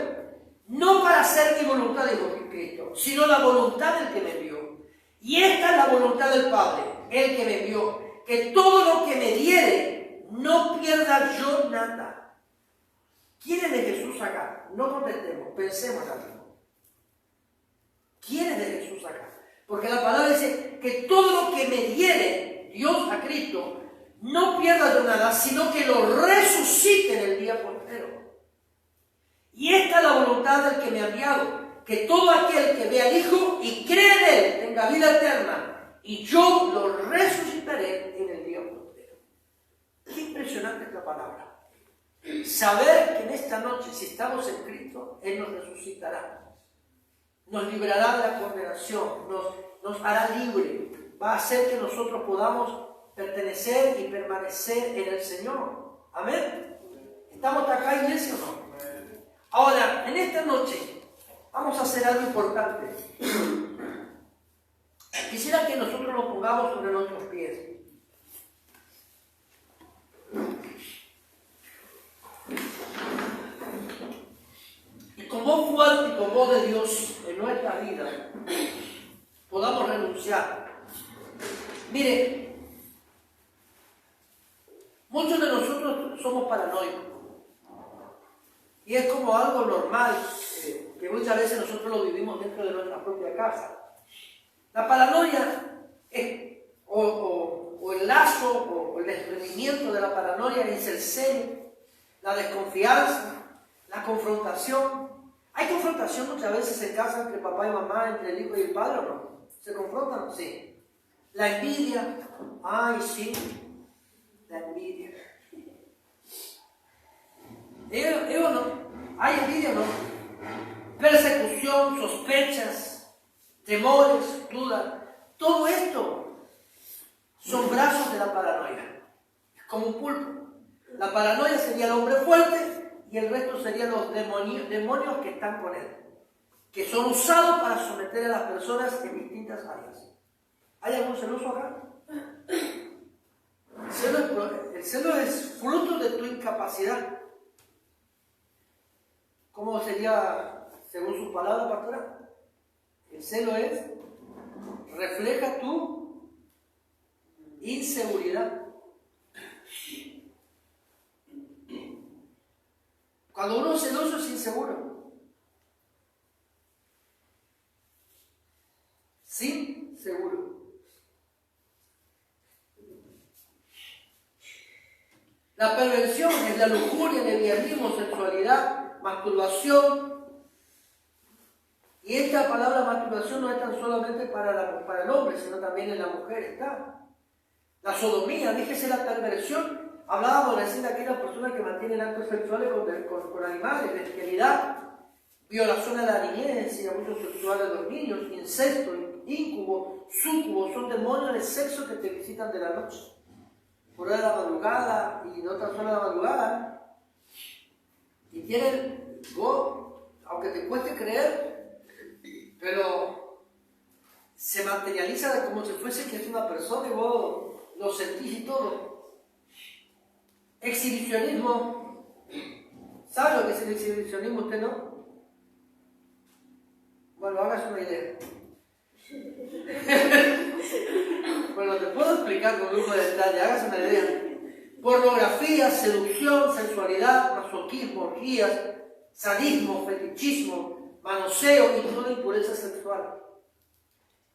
no para hacer mi voluntad, dijo Cristo, sino la voluntad del que me envió. Y esta es la voluntad del Padre, el que me envió, que todo lo que me diere, no pierda yo nada. ¿Quién es de Jesús acá? No contestemos, pensemos en algo. ¿Quién es de Jesús acá? Porque la palabra dice que todo lo que me diere Dios a Cristo, no pierda yo nada, sino que lo resucite en el día postrero. Y esta es la voluntad del que me ha enviado, que todo aquel que vea al Hijo y cree en Él tenga vida eterna, y yo lo resucitaré en el día postrero. Qué impresionante esta palabra. Saber que en esta noche, si estamos en Cristo, Él nos resucitará. Nos librará de la condenación, nos hará libre. Va a hacer que nosotros podamos pertenecer y permanecer en el Señor. Amén. ¿Estamos acá, iglesia, o no? Ahora, en esta noche, vamos a hacer algo importante. Quisiera que nosotros nos pongamos sobre nuestros pies. Y con voz fuerte y con voz de Dios en nuestra vida, podamos renunciar. Mire, muchos de nosotros somos paranoicos. Y es como algo normal, que muchas veces nosotros lo vivimos dentro de nuestra propia casa. La paranoia es, o el lazo, o el desprendimiento de la paranoia es el celo, la desconfianza, la confrontación. ¿Hay confrontación muchas veces en casa entre papá y mamá, entre el hijo y el padre o no? ¿Se confrontan? Sí. La envidia, ay sí, la envidia. ¿O no? ¿Hay envidia o no? Persecución, sospechas, temores, dudas. Todo esto son brazos de la paranoia. Es como un pulpo. La paranoia sería el hombre fuerte y el resto serían los demonios que están con él, que son usados para someter a las personas en distintas áreas. ¿Hay algún celoso acá? El celo es fruto de tu incapacidad. ¿Cómo sería según su palabra, pastora? El celo refleja tu inseguridad. Cuando uno es celoso es inseguro. Sin seguro. La perversión es la lujuria, el lesbianismo, sexualidad, masturbación. Y esta palabra masturbación no es tan solamente para el hombre, sino también en la mujer está. La sodomía, dígese la perversión. Hablábamos recién de aquellas personas que mantienen actos sexuales con animales, bestialidad, violación a la niñez y abuso sexual de los niños, incesto, incubo, súcubo, son demonios de sexo que te visitan de la noche. por hora de la madrugada y no tan solo de la madrugada. Y tienen, vos, aunque te cueste creer, pero se materializa como si fuese que es una persona y vos lo sentís y todo. Exhibicionismo. ¿Sabe lo que es el exhibicionismo? ¿Usted no? Bueno, hágase una idea. Bueno, te puedo explicar con lujo de detalle, hágase una idea. Pornografía, seducción, sensualidad, masoquismo, orgías, sadismo, fetichismo, manoseo y toda impureza sexual.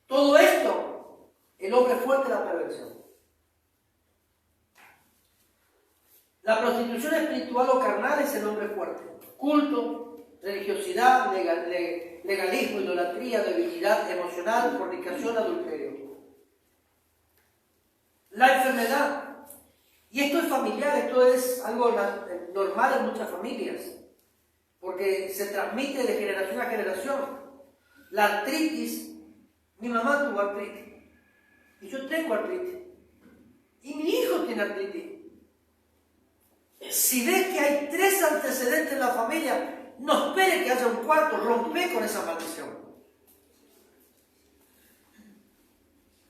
Todo esto, el hombre fuerte de la perversión. La prostitución espiritual o carnal es el hombre fuerte. Culto, religiosidad, legalismo, idolatría, debilidad emocional, fornicación, adulterio. La enfermedad. Y esto es familiar, esto es algo normal en muchas familias, porque se transmite de generación a generación. La artritis, mi mamá tuvo artritis, y yo tengo artritis, y mi hijo tiene artritis. Si ves que hay 3 antecedentes en la familia, no espere que haya un cuarto, rompe con esa maldición.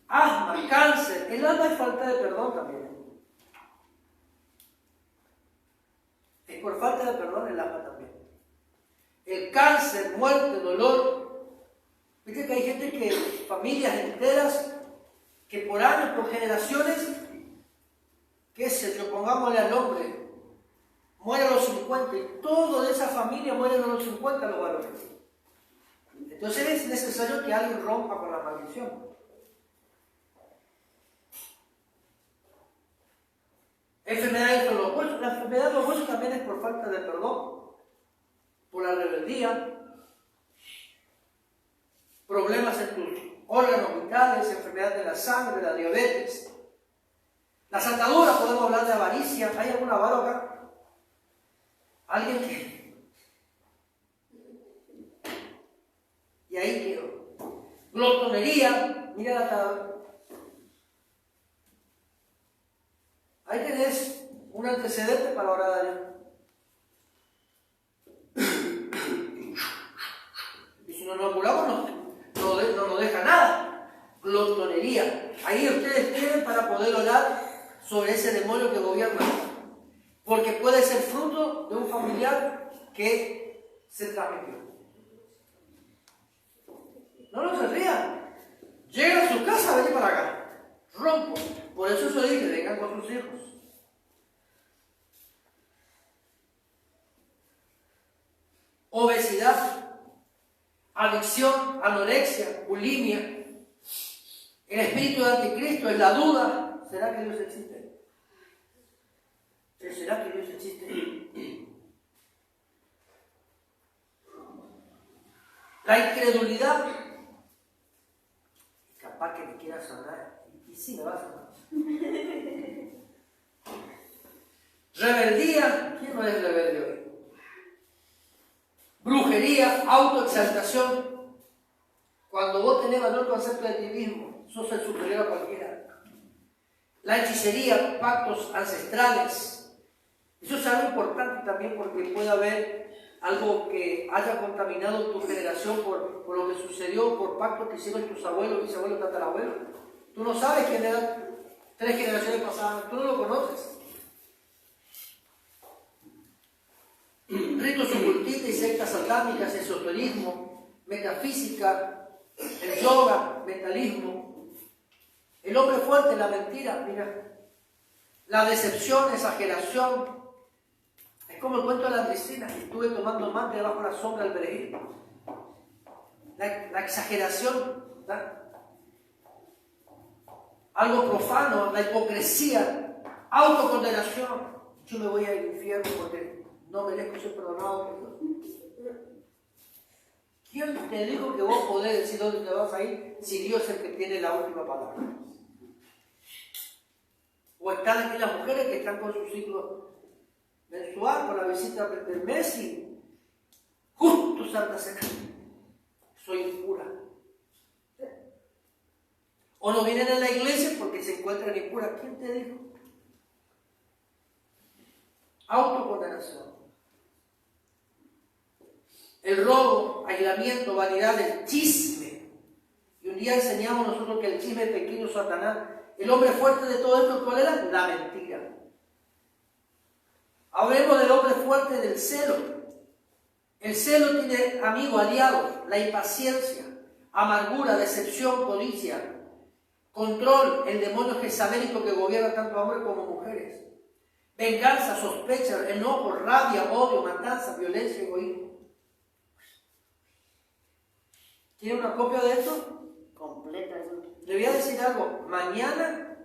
Asma, cáncer, el alma es falta de perdón también. Es por falta de perdón el alma también. El cáncer, muerte, dolor. Viste que hay gente que, familias enteras, que por años, por generaciones, qué sé yo, pongámosle al hombre, muere a los 50 y todo de esa familia muere a los 50 los varones. Entonces es necesario que alguien rompa con la maldición. Enfermedades de los huesos. La enfermedad de los huesos también es por falta de perdón, por la rebeldía, problemas en tus órganos vitales, enfermedad de la sangre, la diabetes. Las ataduras, podemos hablar de avaricia. ¿Hay algún avaro acá? Alguien que... Y ahí quiero. Glotonería, mira la atadura. Ahí tenés un antecedente para la hora de allá. Y si no nos apuramos, no nos deja nada. Glotonería. Ahí ustedes tienen para poder orar sobre ese demonio que gobierna. Porque puede ser fruto de un familiar que se transmitió. No se rían. Llega a su casa, vete para acá. Rompo. Por eso yo dije, vengan con sus hijos. Obesidad, adicción, anorexia, bulimia. El espíritu de anticristo es la duda. ¿Será que Dios existe? ¿Será que Dios existe? La incredulidad. Capaz que me quiera sanar. Y sí me va a sanar. Rebeldía. ¿Quién no es rebelde hoy? Brujería, autoexaltación. Cuando vos tenés valor concepto de ti mismo, sos el superior a cualquiera. La hechicería, pactos ancestrales. Eso es algo importante también porque puede haber algo que haya contaminado tu generación por lo que sucedió, por pactos que hicieron tus abuelos, bisabuelos, tatarabuelos. Tú no sabes quién era 3 generaciones pasadas, tú no lo conoces. Ritos ocultistas y sectas satánicas, esoterismo, metafísica, el yoga, mentalismo. El hombre fuerte, la mentira, mira. La decepción, exageración. Es como el cuento de la Cristina, que estuve tomando mate debajo de la sombra del perejil. La exageración, ¿verdad? Algo profano, la hipocresía, autocondenación. Yo me voy al infierno porque no merezco ser perdonado por Dios. ¿Quién te dijo que vos podés decir dónde te vas a ir si Dios es el que tiene la última palabra? O están aquí las mujeres que están con su ciclo mensual, con la visita del mes y justo Santa Cena. Soy impura. O no vienen a la iglesia porque se encuentran impuras. ¿Quién te dijo? autocondenación. El robo, aislamiento, vanidad, el chisme. Y un día enseñamos nosotros que el chisme es pequeño Satanás. El hombre fuerte de todo esto, ¿cuál era? La mentira. Hablemos del hombre fuerte del celo. El celo tiene amigo, aliado, la impaciencia, amargura, decepción, codicia, control, el demonio jezabélico que gobierna tanto a hombres como mujeres, venganza, sospecha, enojo, rabia, odio, matanza, violencia, egoísmo. ¿Tiene una copia de esto? Completa. Le voy a decir algo. Mañana,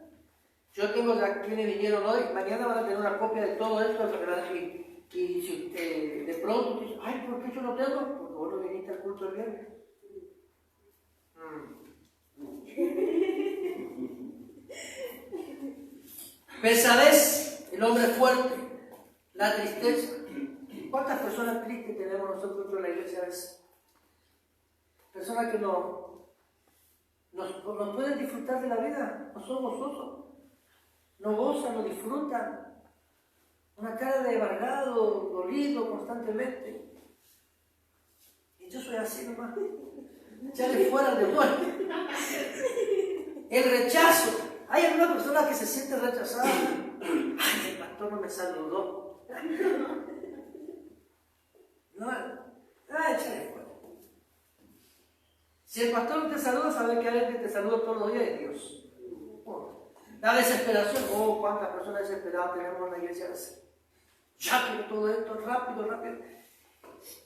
yo tengo ya quienes vinieron hoy, mañana van a tener una copia de todo esto. Y si de pronto dices, ay, ¿por qué yo no tengo? Porque vos no viniste al culto el viernes. Pesadez, el hombre fuerte, la tristeza. ¿Cuántas personas tristes tenemos nosotros en la iglesia a veces? Personas que no pueden disfrutar de la vida, no son gozosos, no gozan, no disfrutan. Una cara de amargado, dolido constantemente. Y yo soy así nomás. Ya le fuera el demonio. El rechazo. Hay alguna persona que se siente rechazada. Ay, el pastor no me saludó. No, échale fuera. Si el pastor no te saluda, sabe que alguien que te saluda todos los días es Dios. La desesperación. Oh, cuántas personas desesperadas tenemos en la iglesia así. Ya quiero todo esto, rápido, rápido.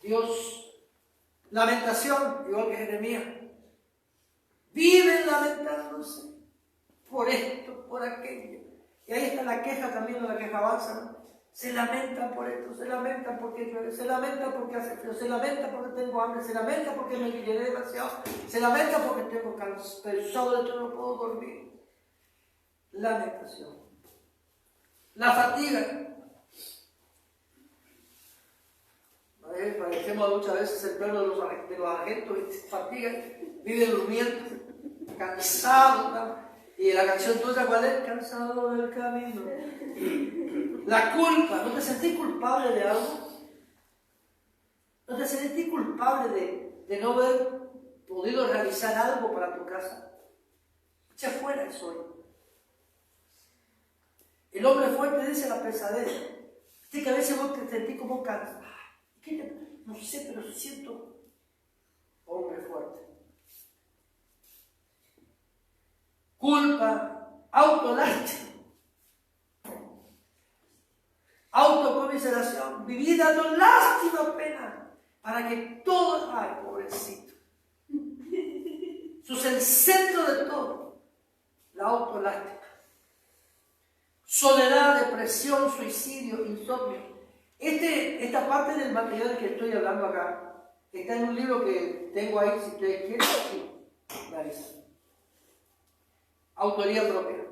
Dios, lamentación, igual que Jeremías. Viven lamentándose por esto, por aquello. Y ahí está la queja también, la queja avanza, ¿no? Se lamentan por esto, se lamentan porque llueve, se lamentan porque hace frío, se lamentan porque tengo hambre, se lamentan porque me llené demasiado, se lamentan porque tengo cansado de todo, no puedo dormir. Lamentación. La fatiga. Parecemos muchas veces el perro de los argentos, fatiga, vive durmiendo, cansado, ¿no? Y la canción tuya, ¿cuál es? Cansado del camino. La culpa. ¿No te sentís culpable de algo? ¿No te sentís culpable de no haber podido realizar algo para tu casa? Echa fuera eso hoy. El hombre fuerte dice la pesadez. Dice que a veces vos te sentís como cansado. No sé, pero siento hombre fuerte. Culpa, autolástima, autocomiseración, vivir dando lástima, pena, para que todos, ay, pobrecito. Eso es el centro de todo, la autolástima. Soledad, depresión, suicidio, insomnio. Esta parte del material que estoy hablando acá está en un libro que tengo ahí, si ustedes quieren, aquí, Larisa. Autoría propia.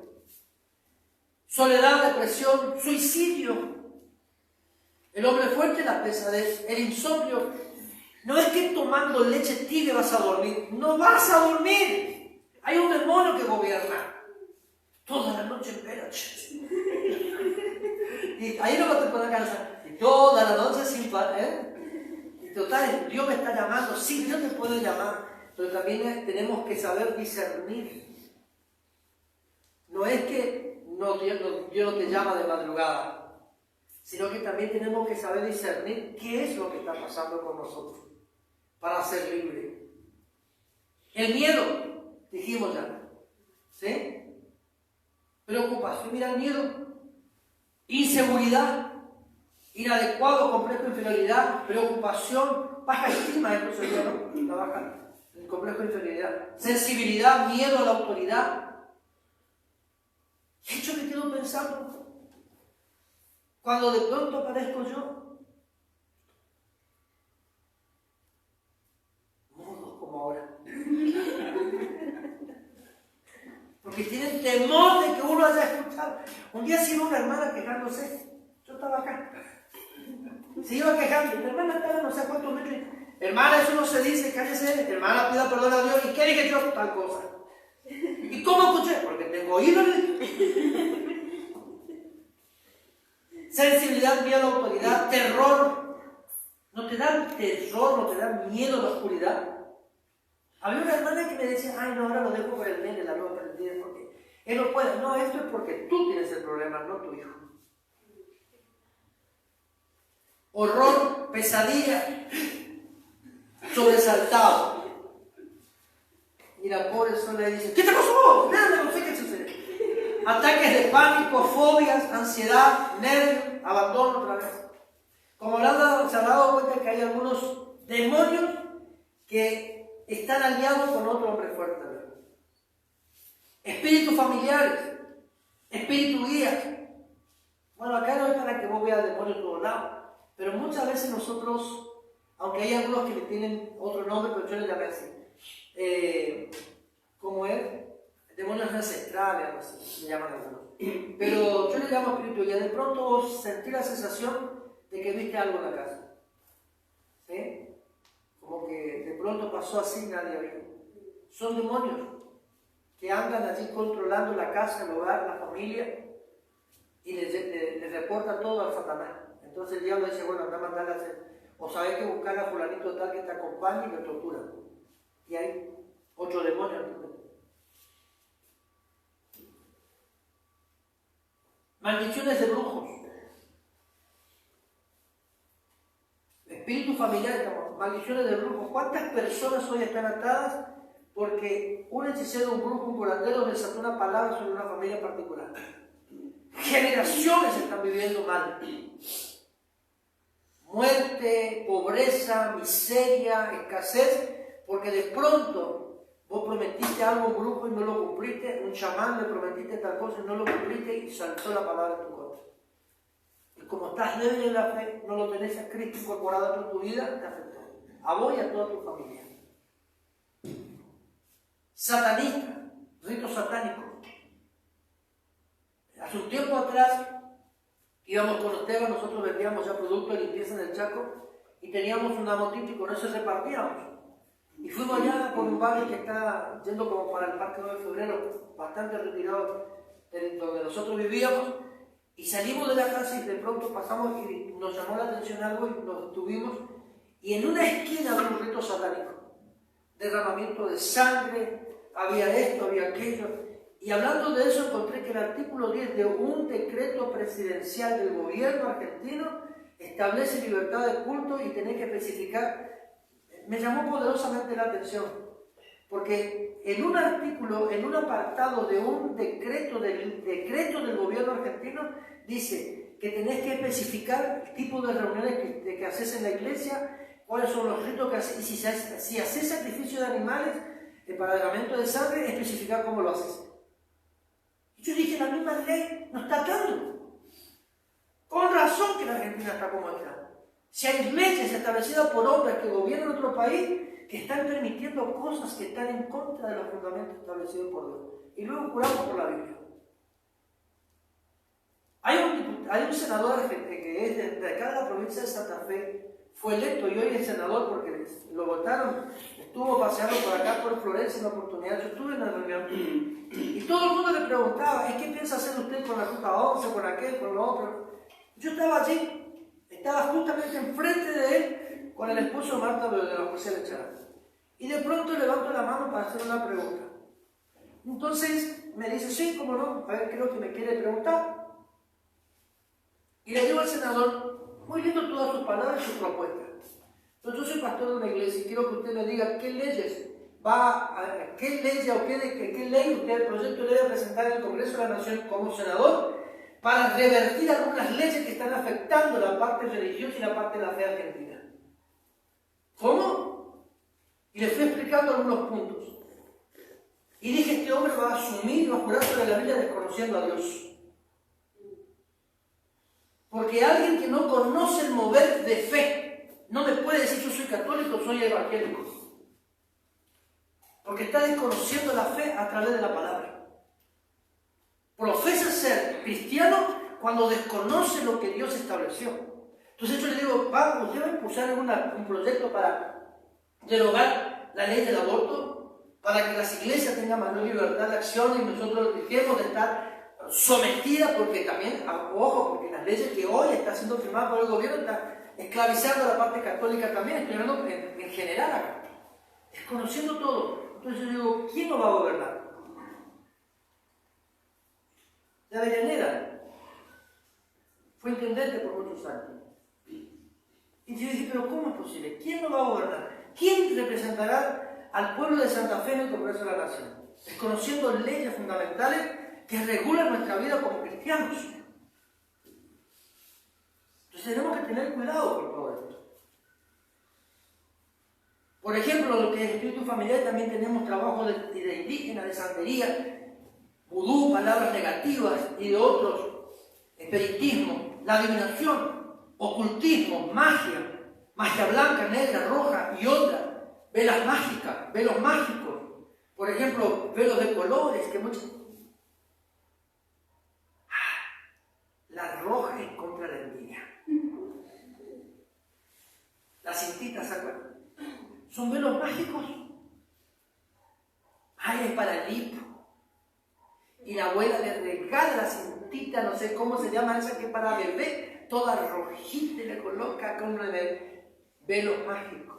Soledad, depresión, suicidio. El hombre fuerte, la pesadez, el insomnio. No es que tomando leche tibia vas a dormir. No vas a dormir. Hay un demonio que gobierna. Toda la noche espera. Y ahí no vas a poner cansar. Toda la noche sin parar, Y total, Dios me está llamando. Sí, Dios te puede llamar, pero también tenemos que saber discernir. No es que Dios no te llama de madrugada, sino que también tenemos que saber discernir qué es lo que está pasando con nosotros para ser libres. El miedo, dijimos ya, ¿sí? Preocupación, mira el miedo. Inseguridad. Inadecuado, complejo de inferioridad, preocupación, baja estima, esto sería, ¿no? La baja, el complejo de inferioridad, sensibilidad, miedo a la autoridad. De hecho, me quedo pensando, cuando de pronto aparezco yo, mudo como ahora, porque tienen temor de que uno haya escuchado. Un día se iba una hermana quejándose, yo estaba acá. Se iba quejando, mi hermana estaba no sé cuántos metros. Hermana, eso no se dice, cállese. Hermana, pida perdón a Dios. ¿Y qué dije yo? Tal cosa. ¿Y cómo escuché? Porque tengo oídos. sensibilidad, miedo a la autoridad, terror. ¿No te da terror, no te da miedo a la oscuridad? Había una hermana que me decía, ay no, ahora lo dejo por el nene, la ropa por el día, porque él no puede. No, esto es porque tú tienes el problema, no tu hijo. Horror, pesadilla, sobresaltado. Y la pobre sola le dice, ¿qué te pasó? Nada, no sé qué sucede. Ataques de pánico, fobias, ansiedad, nervios, abandono otra vez. Como se ha dado cuenta que hay algunos demonios que están aliados con otro hombre fuerte. Espíritus familiares, espíritu guía. Bueno, acá no es para que vos veas demonios por todos lados, pero muchas veces nosotros, aunque hay algunos que le tienen otro nombre, pero yo le llamé así, como es, demonios ancestrales, algo así, le llaman algunos. Pero yo le llamo espíritu guía. De pronto vos sentís la sensación de que viste algo en la casa. ¿Sí? Como que de pronto pasó así, nadie vio. Son demonios que andan allí controlando la casa, el hogar, la familia, y les reporta todo al Satanás. Entonces el diablo dice, bueno, anda a mandarle a hacer, o sabés que buscar a fulanito tal que te acompañe y lo tortura. Y hay otro demonio. Maldiciones de brujos. Espíritus familiares, maldiciones de brujos. ¿Cuántas personas hoy están atadas porque un hechicero, un brujo, un curandero desató una palabra sobre una familia particular? Generaciones están viviendo mal. Muerte, pobreza, miseria, escasez, porque de pronto vos prometiste algo a un brujo y no lo cumpliste, un chamán le prometiste tal cosa y no lo cumpliste y saltó la palabra en tu contra. Y como estás débil en la fe, no lo tenés a Cristo incorporado en tu vida, te afectó. A vos y a toda tu familia. Satanista, rito satánico. Hace un tiempo atrás íbamos con Esteban, nosotros vendíamos ya productos de limpieza en el Chaco y teníamos un amotito y con eso repartíamos. Y fuimos allá por un barrio que está yendo como para el Parque 9 de Febrero, bastante retirado de donde nosotros vivíamos, y salimos de la casa y de pronto pasamos y nos llamó la atención algo y nos detuvimos, y en una esquina había un rito satánico, derramamiento de sangre, había esto, había aquello. Y hablando de eso encontré que el artículo 10 de un decreto presidencial del gobierno argentino establece libertad de culto y tenés que especificar. Me llamó poderosamente la atención, porque en un artículo, en un apartado de un decreto del gobierno argentino, dice que tenés que especificar el tipo de reuniones que haces en la iglesia, cuáles son los ritos que haces, y si haces sacrificio de animales para derramamiento de sangre, especificar cómo lo haces. Yo dije, la misma ley nos está dando. Con razón que la Argentina está como está. Si hay leyes establecidas por hombres que gobiernan otro país, que están permitiendo cosas que están en contra de los fundamentos establecidos por Dios. Y luego juramos por la Biblia. Hay un senador que es de acá de la provincia de Santa Fe, fue electo y hoy es senador porque lo votaron, estuvo paseando por acá por Florencia en la oportunidad, yo estuve en la reunión y todo el mundo le preguntaba, ¿qué piensa hacer usted con la Ruta 11, con aquel, con lo otro? Yo estaba allí, estaba justamente enfrente de él con el esposo de Marta de la José Lechara y de pronto levanto la mano para hacer una pregunta. Entonces me dice, sí, cómo no, a ver, creo que me quiere preguntar. Y le digo al senador, muy lindo todas sus palabras y sus propuestas. Yo soy pastor de una iglesia y quiero que usted me diga qué leyes qué ley usted, el proyecto le debe presentar en el Congreso de la Nación como senador para revertir algunas leyes que están afectando la parte religiosa y la parte de la fe argentina. ¿Cómo? Y le fui explicando algunos puntos. Y dije, este hombre va a asumir, va a jurar sobre la Biblia desconociendo a Dios. Porque alguien que no conoce el mover de fe no me puede decir yo soy católico, soy evangélico. Porque está desconociendo la fe a través de la palabra. Profesa ser cristiano cuando desconoce lo que Dios estableció. Entonces yo le digo, usted va a impulsar un proyecto para derogar la ley del aborto, para que las iglesias tengan mayor libertad de acción y nosotros dejemos de estar sometidas, porque también, ojo, porque las leyes que hoy está siendo firmada por el gobierno, está esclavizando a la parte católica también, estoy hablando en general acá, desconociendo todo. Entonces yo digo, ¿quién nos va a gobernar? De Avellaneda fue intendente por muchos años. Y yo dije, pero ¿cómo es posible? ¿Quién nos va a gobernar? ¿Quién representará al pueblo de Santa Fe en el Congreso de la Nación? Desconociendo leyes fundamentales que regulan nuestra vida como cristianos. Entonces tenemos que tener cuidado con todo esto. Por ejemplo, lo que es espíritu familiar, también tenemos trabajo de indígenas, de santería, vudú, palabras negativas y de otros, espiritismo, la adivinación, ocultismo, magia blanca, negra, roja y otra, velas mágicas, velos mágicos, por ejemplo, velos de colores, que muchos... La roja es contra la envidia. Las cintitas, ¿se acuerdan? Son velos mágicos. Ay, es para el hipo. Y la abuela le regala la cintita, no sé cómo se llama esa que es para bebé, toda rojita y le coloca con una de velos mágicos.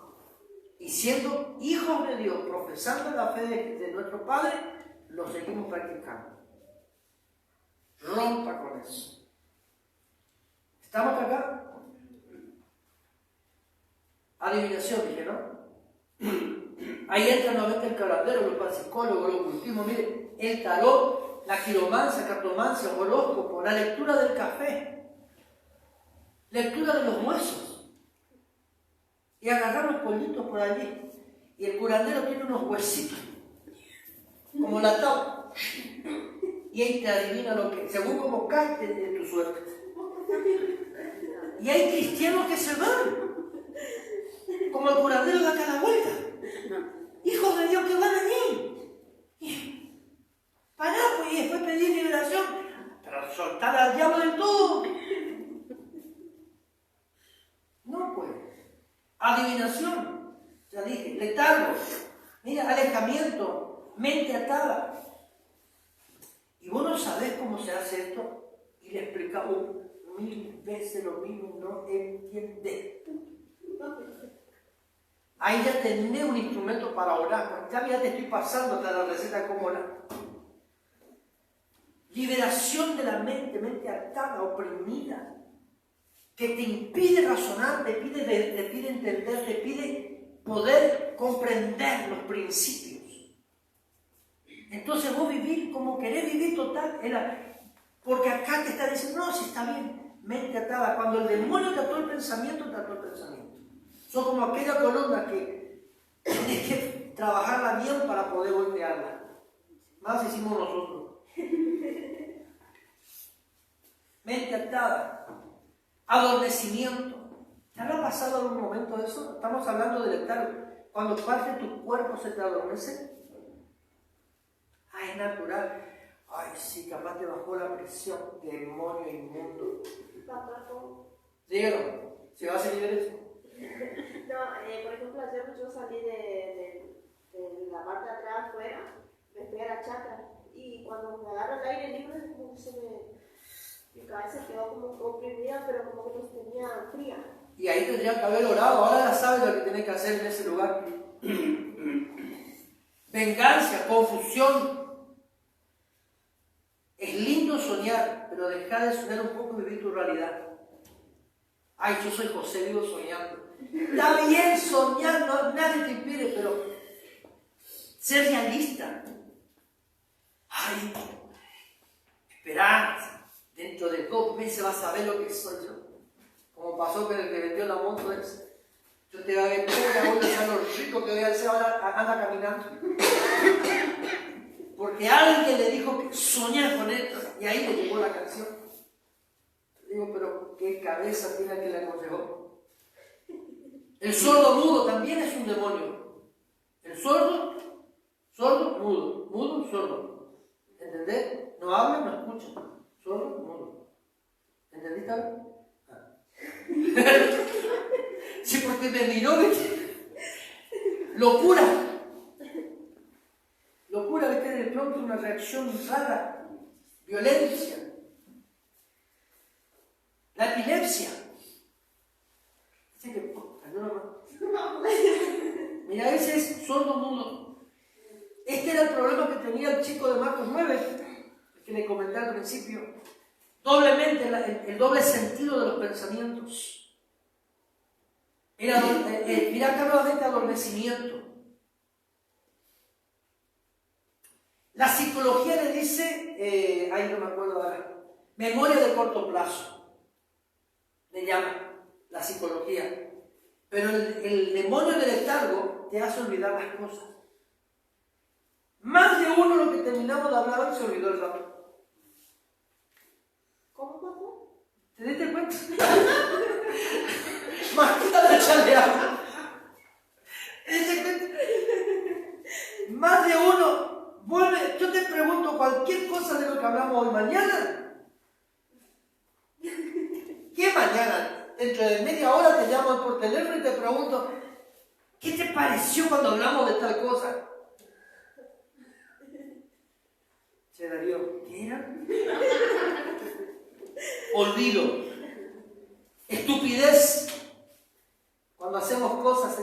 Y siendo hijos de Dios, profesando la fe de nuestro Padre, lo seguimos practicando. Rompa con eso. ¿Estamos acá? Adivinación, dije, ¿no? Ahí entra nuevamente el curandero, los parapsicólogos, el ocultismo, miren, el tarot, la quiromancia, cartomancia, horóscopo, la lectura del café, lectura de los huesos, y agarrar los pollitos por allí, y el curandero tiene unos huesitos, como la tabla, y ahí te adivina lo que, según como cae de tu suerte. Y hay cristianos que se van, como el curandero da cada vuelta. Hijos de Dios que van allí. Pará, pues, y después pedir liberación. Pero soltar al diablo del todo. No, pues. Adivinación. Ya dije, letargo. Mira, alejamiento, mente atada. Y vos no sabés cómo se hace esto. Y le explicamos 1000 veces lo mismo, no entiende. Ahí ya tenés un instrumento para orar. Ya te estoy pasando hasta la receta de cómo orar. Liberación de la mente atada, oprimida, que te impide razonar, te pide entender, te pide poder comprender los principios. Entonces vos vivís como querés vivir total, porque acá te está diciendo, no, si está bien, mente atada. Cuando el demonio te ató el pensamiento, te ató el pensamiento. Son como aquella columna que tienes que trabajarla bien para poder voltearla. Más hicimos nosotros. Mente atada, adormecimiento. ¿Te habrá pasado algún momento de eso? Estamos hablando del letargo. Cuando parte de tu cuerpo se te adormece. Es natural. Ay, sí, capaz te bajó la presión. Demonio inmundo. Dígalo, ¿se va a seguir eso? No, por ejemplo, ayer yo salí de la parte de atrás afuera, me fui a la chacra y cuando me agarro el aire libre, como que mi cabeza quedó como comprimida, pero como que no tenía fría. Y ahí tendrían que haber orado, ahora ya sabes lo que tienes que hacer en ese lugar. Venganza, confusión. Es lindo soñar, pero deja de soñar un poco y vivir tu realidad. Ay, yo soy José, vivo soñando. Está bien soñar, no, nadie te impide, pero ser realista. Ay, esperanza. Dentro de 2 meses vas a ver lo que soy yo. Como pasó con el que vendió la moto ese. Yo te voy a ver cómo voy a ser lo rico que voy a hacer ahora, anda caminando. Porque alguien le dijo que soñar con esto, y ahí le llegó la canción. Digo, pero ¿qué cabeza tiene el que le aconsejó? El sordo mudo también es un demonio. El sordo, mudo. Mudo, sordo. ¿Entendés? No habla, no escucha. Sordo, mudo. ¿Entendiste algo? Sí, porque me miró. Locura. Locura, ¿viste? De pronto una reacción rara. Violencia. La epilepsia epilepsia. Dice que, mira, ese es sordo mudo. Este era el problema que tenía el chico de Marcos 9, que le comenté al principio. Doblemente, el doble sentido de los pensamientos. Mira acá nuevamente adormecimiento. La psicología le dice, ahí no me acuerdo ahora, memoria de corto plazo. Le llama la psicología. Pero el demonio del letargo te hace olvidar las cosas. Más de uno lo que terminamos de hablar hoy se olvidó el rato. ¿Cómo pasó? ¿Te diste cuenta? Marquita de chalear. ¿Te diste cuenta? Más de uno vuelve. Yo te pregunto cualquier cosa de lo que hablamos hoy mañana. ¿Qué mañana? Dentro de media hora te llamo por teléfono y te pregunto, ¿qué te pareció cuando hablamos de tal cosa? Se Darío, ¿qué era? Olvido, estupidez, cuando hacemos cosas,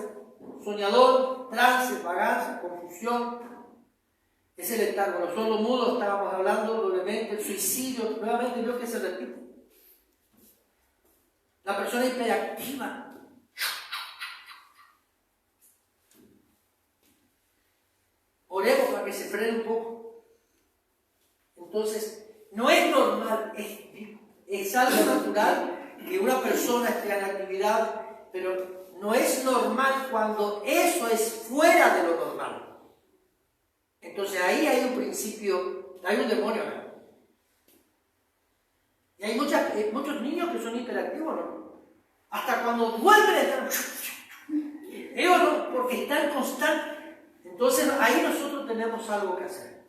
soñador, trance, vagancia, confusión, es el letargo. Los sordos mudos estábamos hablando doblemente, el suicidio, nuevamente veo que se repite. La persona hiperactiva. Oremos para que se frene un poco. Entonces, no es normal, es algo natural que una persona esté en actividad, pero no es normal cuando eso es fuera de lo normal. Entonces ahí hay un principio, hay un demonio acá. Y hay muchos niños que son hiperactivos, ¿no? Hasta cuando duermen están... Ellos no, porque están constantes. Entonces ahí nosotros tenemos algo que hacer.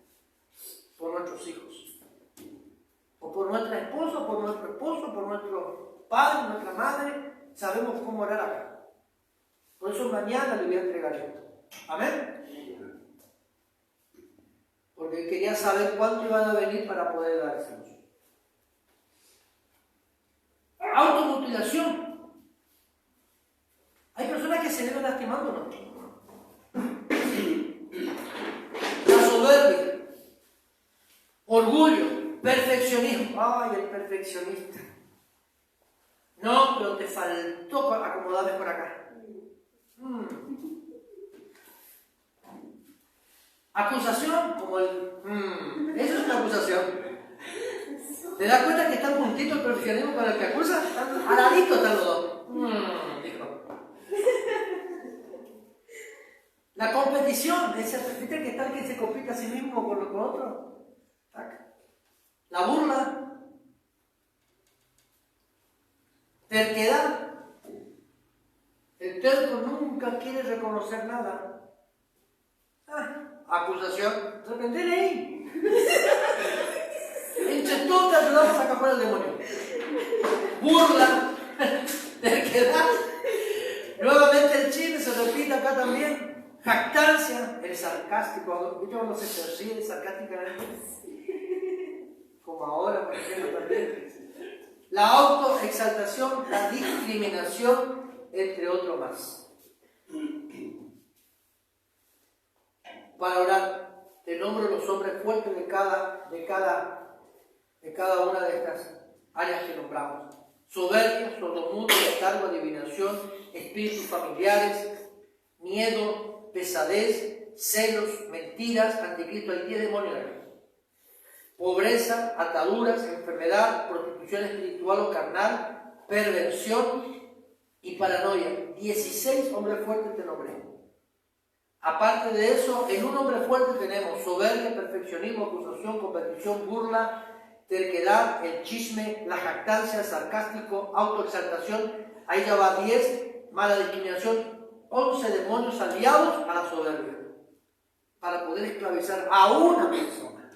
Por nuestros hijos. O por nuestra esposa, por nuestro esposo, por nuestro padre, nuestra madre. Sabemos cómo orar acá. Por eso mañana le voy a entregar esto. Amén. Porque quería saber cuánto iban a venir para poder dárselos. Automutilación. Hay personas que se vienen lastimando, ¿no? La soberbia, orgullo, perfeccionismo. Ay, el perfeccionista. No, pero te faltó acomodarme por acá. Acusación, como eso es una acusación. ¿Te das cuenta que está puntito el perfeccionismo con el que acusa? Al ladito están los dos. Dijo. La competición, ¿viste que tal que se compite a sí mismo con otro? La burla, terquedad. El terco nunca quiere reconocer nada. Acusación, reprendele ahí. Entre todos te ayudamos a sacar fuera el demonio. Burla, terquedad. Nuevamente el chisme se repite acá también. Jactancia, el sarcástico. Yo no sé si ríe sarcásticamente. Como ahora, por ejemplo, también. La autoexaltación, la discriminación, entre otros más. Para orar, te nombro los hombres fuertes de cada una de estas áreas que nombramos. Soberbia, sordomudo, letargo, adivinación, espíritus familiares, miedo, pesadez, celos, mentiras, anticristo, hay 10 demonios aquí. Pobreza, ataduras, enfermedad, prostitución espiritual o carnal, perversión y paranoia. 16 hombres fuertes te nombré. Aparte de eso, en un hombre fuerte tenemos soberbia, perfeccionismo, acusación, competición, burla, terquedad, el chisme, la jactancia, sarcástico, autoexaltación. Ahí ya va 10, mala discriminación, 11 demonios aliados a la soberbia para poder esclavizar a una persona.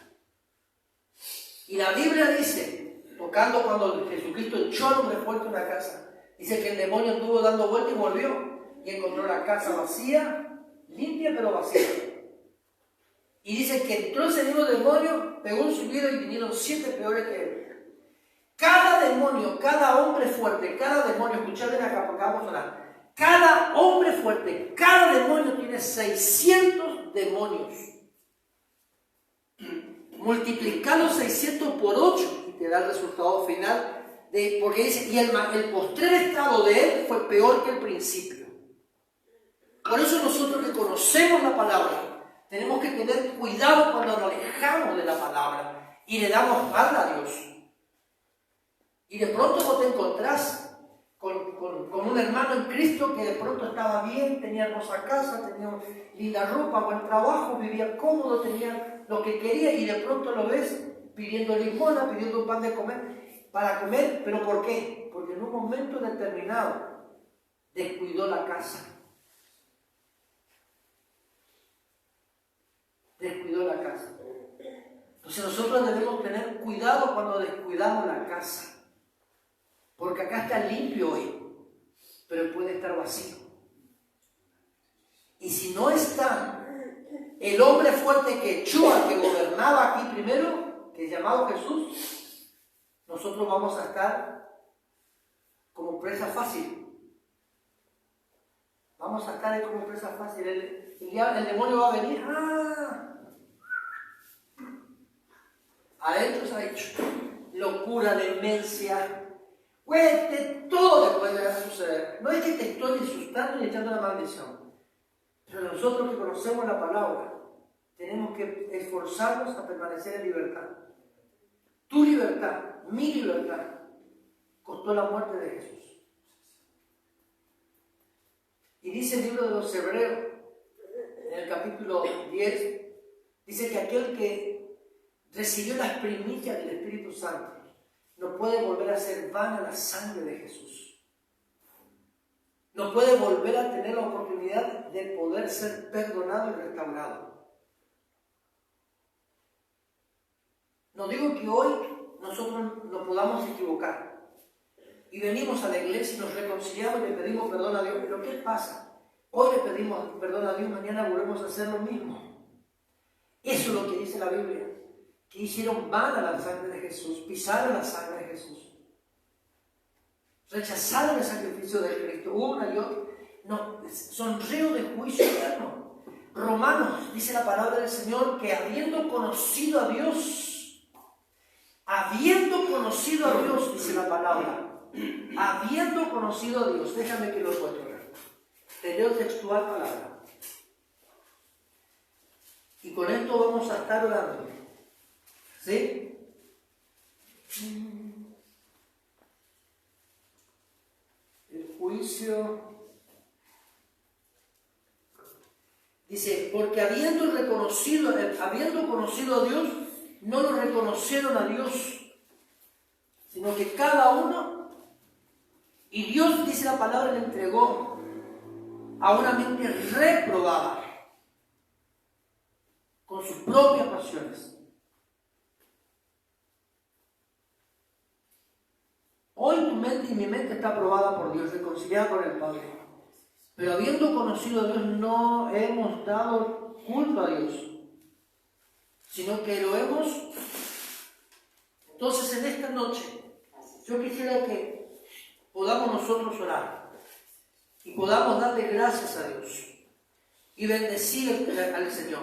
Y la Biblia dice, tocando cuando Jesucristo echó al hombre fuerte en una casa, dice que el demonio estuvo dando vuelta y volvió y encontró la casa vacía, limpia pero vacía. Y dice que entró ese mismo demonio, pegó un subido y vinieron 7 peores que él. Cada demonio, cada hombre fuerte, cada demonio, escuchadme acá porque vamos a orar. Cada hombre fuerte, cada demonio tiene 600 demonios. Multiplicar los 600 por 8 y te da el resultado final. Porque dice, y el postrer estado de él fue peor que el principio. Por eso nosotros que conocemos la palabra, tenemos que tener cuidado cuando nos alejamos de la palabra y le damos falta a Dios. Y de pronto vos te encontrás con un hermano en Cristo que de pronto estaba bien, tenía hermosa casa, tenía linda ropa, buen trabajo, vivía cómodo, tenía lo que quería, y de pronto lo ves pidiendo limosna, pidiendo un pan de comer, para comer. ¿Pero por qué? Porque en un momento determinado descuidó la casa. Descuidó la casa. Entonces nosotros debemos tener cuidado cuando descuidamos la casa. Porque acá está limpio hoy, pero puede estar vacío. Y si no está el hombre fuerte que Yeshua, que gobernaba aquí primero, que es llamado Jesús, nosotros vamos a estar como presa fácil. Vamos a estar ahí como presa fácil. El demonio va a venir. Adentro se ha hecho locura, demencia. Pues de todo te puede suceder. No es que te estoy disfrutando ni echando la maldición. Pero nosotros que conocemos la palabra, tenemos que esforzarnos a permanecer en libertad. Tu libertad, mi libertad, costó la muerte de Jesús. Y dice el libro de los Hebreos, en el capítulo 10, dice que aquel que recibió las primicias del Espíritu Santo no puede volver a ser vana la sangre de Jesús. No puede volver a tener la oportunidad de poder ser perdonado y restaurado. No digo que hoy nosotros nos podamos equivocar y venimos a la iglesia y nos reconciliamos y le pedimos perdón a Dios. Pero ¿qué pasa? Hoy le pedimos perdón a Dios, mañana volvemos a hacer lo mismo. Eso es lo que dice la Biblia. Que hicieron vana la sangre de Jesús, pisaron la sangre de Jesús, rechazaron el sacrificio de Cristo una y otra. No, son ríos de juicio eterno. Romanos, dice la palabra del Señor, que habiendo conocido a Dios, dice la palabra, habiendo conocido a Dios, déjame que lo cuente, te leo textual palabra, y con esto vamos a estar orando. ¿Sí? El juicio. Dice, porque habiendo conocido a Dios, no lo reconocieron a Dios, sino que cada uno, y Dios, dice la palabra, le entregó a una mente reprobada, con sus propias pasiones. Hoy tu mente y mi mente está aprobada por Dios, reconciliada con el Padre. Pero habiendo conocido a Dios, no hemos dado culto a Dios, sino que lo hemos. Entonces, en esta noche, yo quisiera que podamos nosotros orar y podamos darle gracias a Dios y bendecir al Señor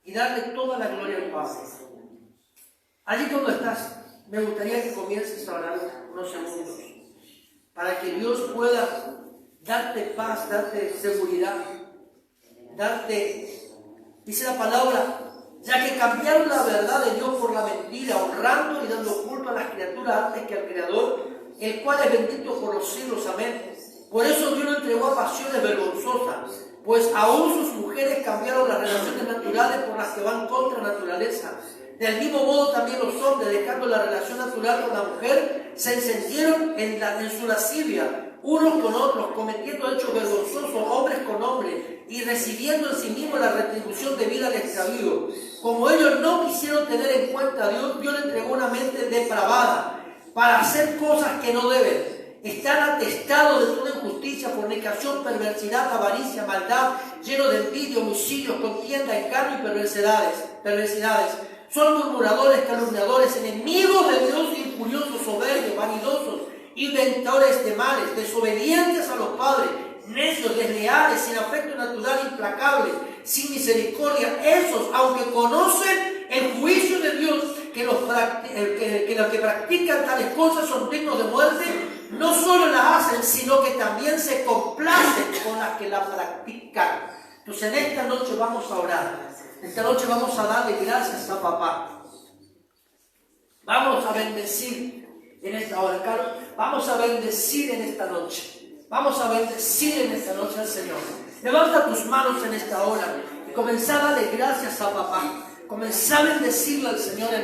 y darle toda la gloria al Padre. Allí donde estás, me gustaría que comiences a orar unos segundos para que Dios pueda darte paz, darte seguridad, dice la palabra, ya que cambiaron la verdad de Dios por la mentira, honrando y dando culto a las criaturas antes que al Creador, el cual es bendito por los siglos. Amén. Por eso Dios lo entregó a pasiones vergonzosas, pues aún sus mujeres cambiaron las relaciones naturales por las que van contra la naturaleza. Del mismo modo también los hombres, dejando la relación natural con la mujer, se encendieron en su lascivia, unos con otros, cometiendo hechos vergonzosos, hombres con hombres, y recibiendo en sí mismos la retribución debida al extravío. Como ellos no quisieron tener en cuenta a Dios, Dios le entregó una mente depravada para hacer cosas que no deben. Están atestados de toda injusticia, fornicación, perversidad, avaricia, maldad, lleno de envidia, homicidios, contienda, engaño y perversidades. Son murmuradores, calumniadores, enemigos de Dios, injuriosos, soberbios, vanidosos, inventores de males, desobedientes a los padres, necios, desleales, sin afecto natural, implacables, sin misericordia. Esos, aunque conocen el juicio de Dios, que los que practican tales cosas son dignos de muerte, no solo las hacen, sino que también se complacen con las que la practican. Entonces en esta noche vamos a orar. Esta noche vamos a darle gracias a papá. Vamos a bendecir en esta hora, Carlos. Vamos a bendecir en esta noche. Vamos a bendecir en esta noche al Señor. Levanta tus manos en esta hora y comenzá a darle gracias a papá. Comenzá a bendecirle al Señor.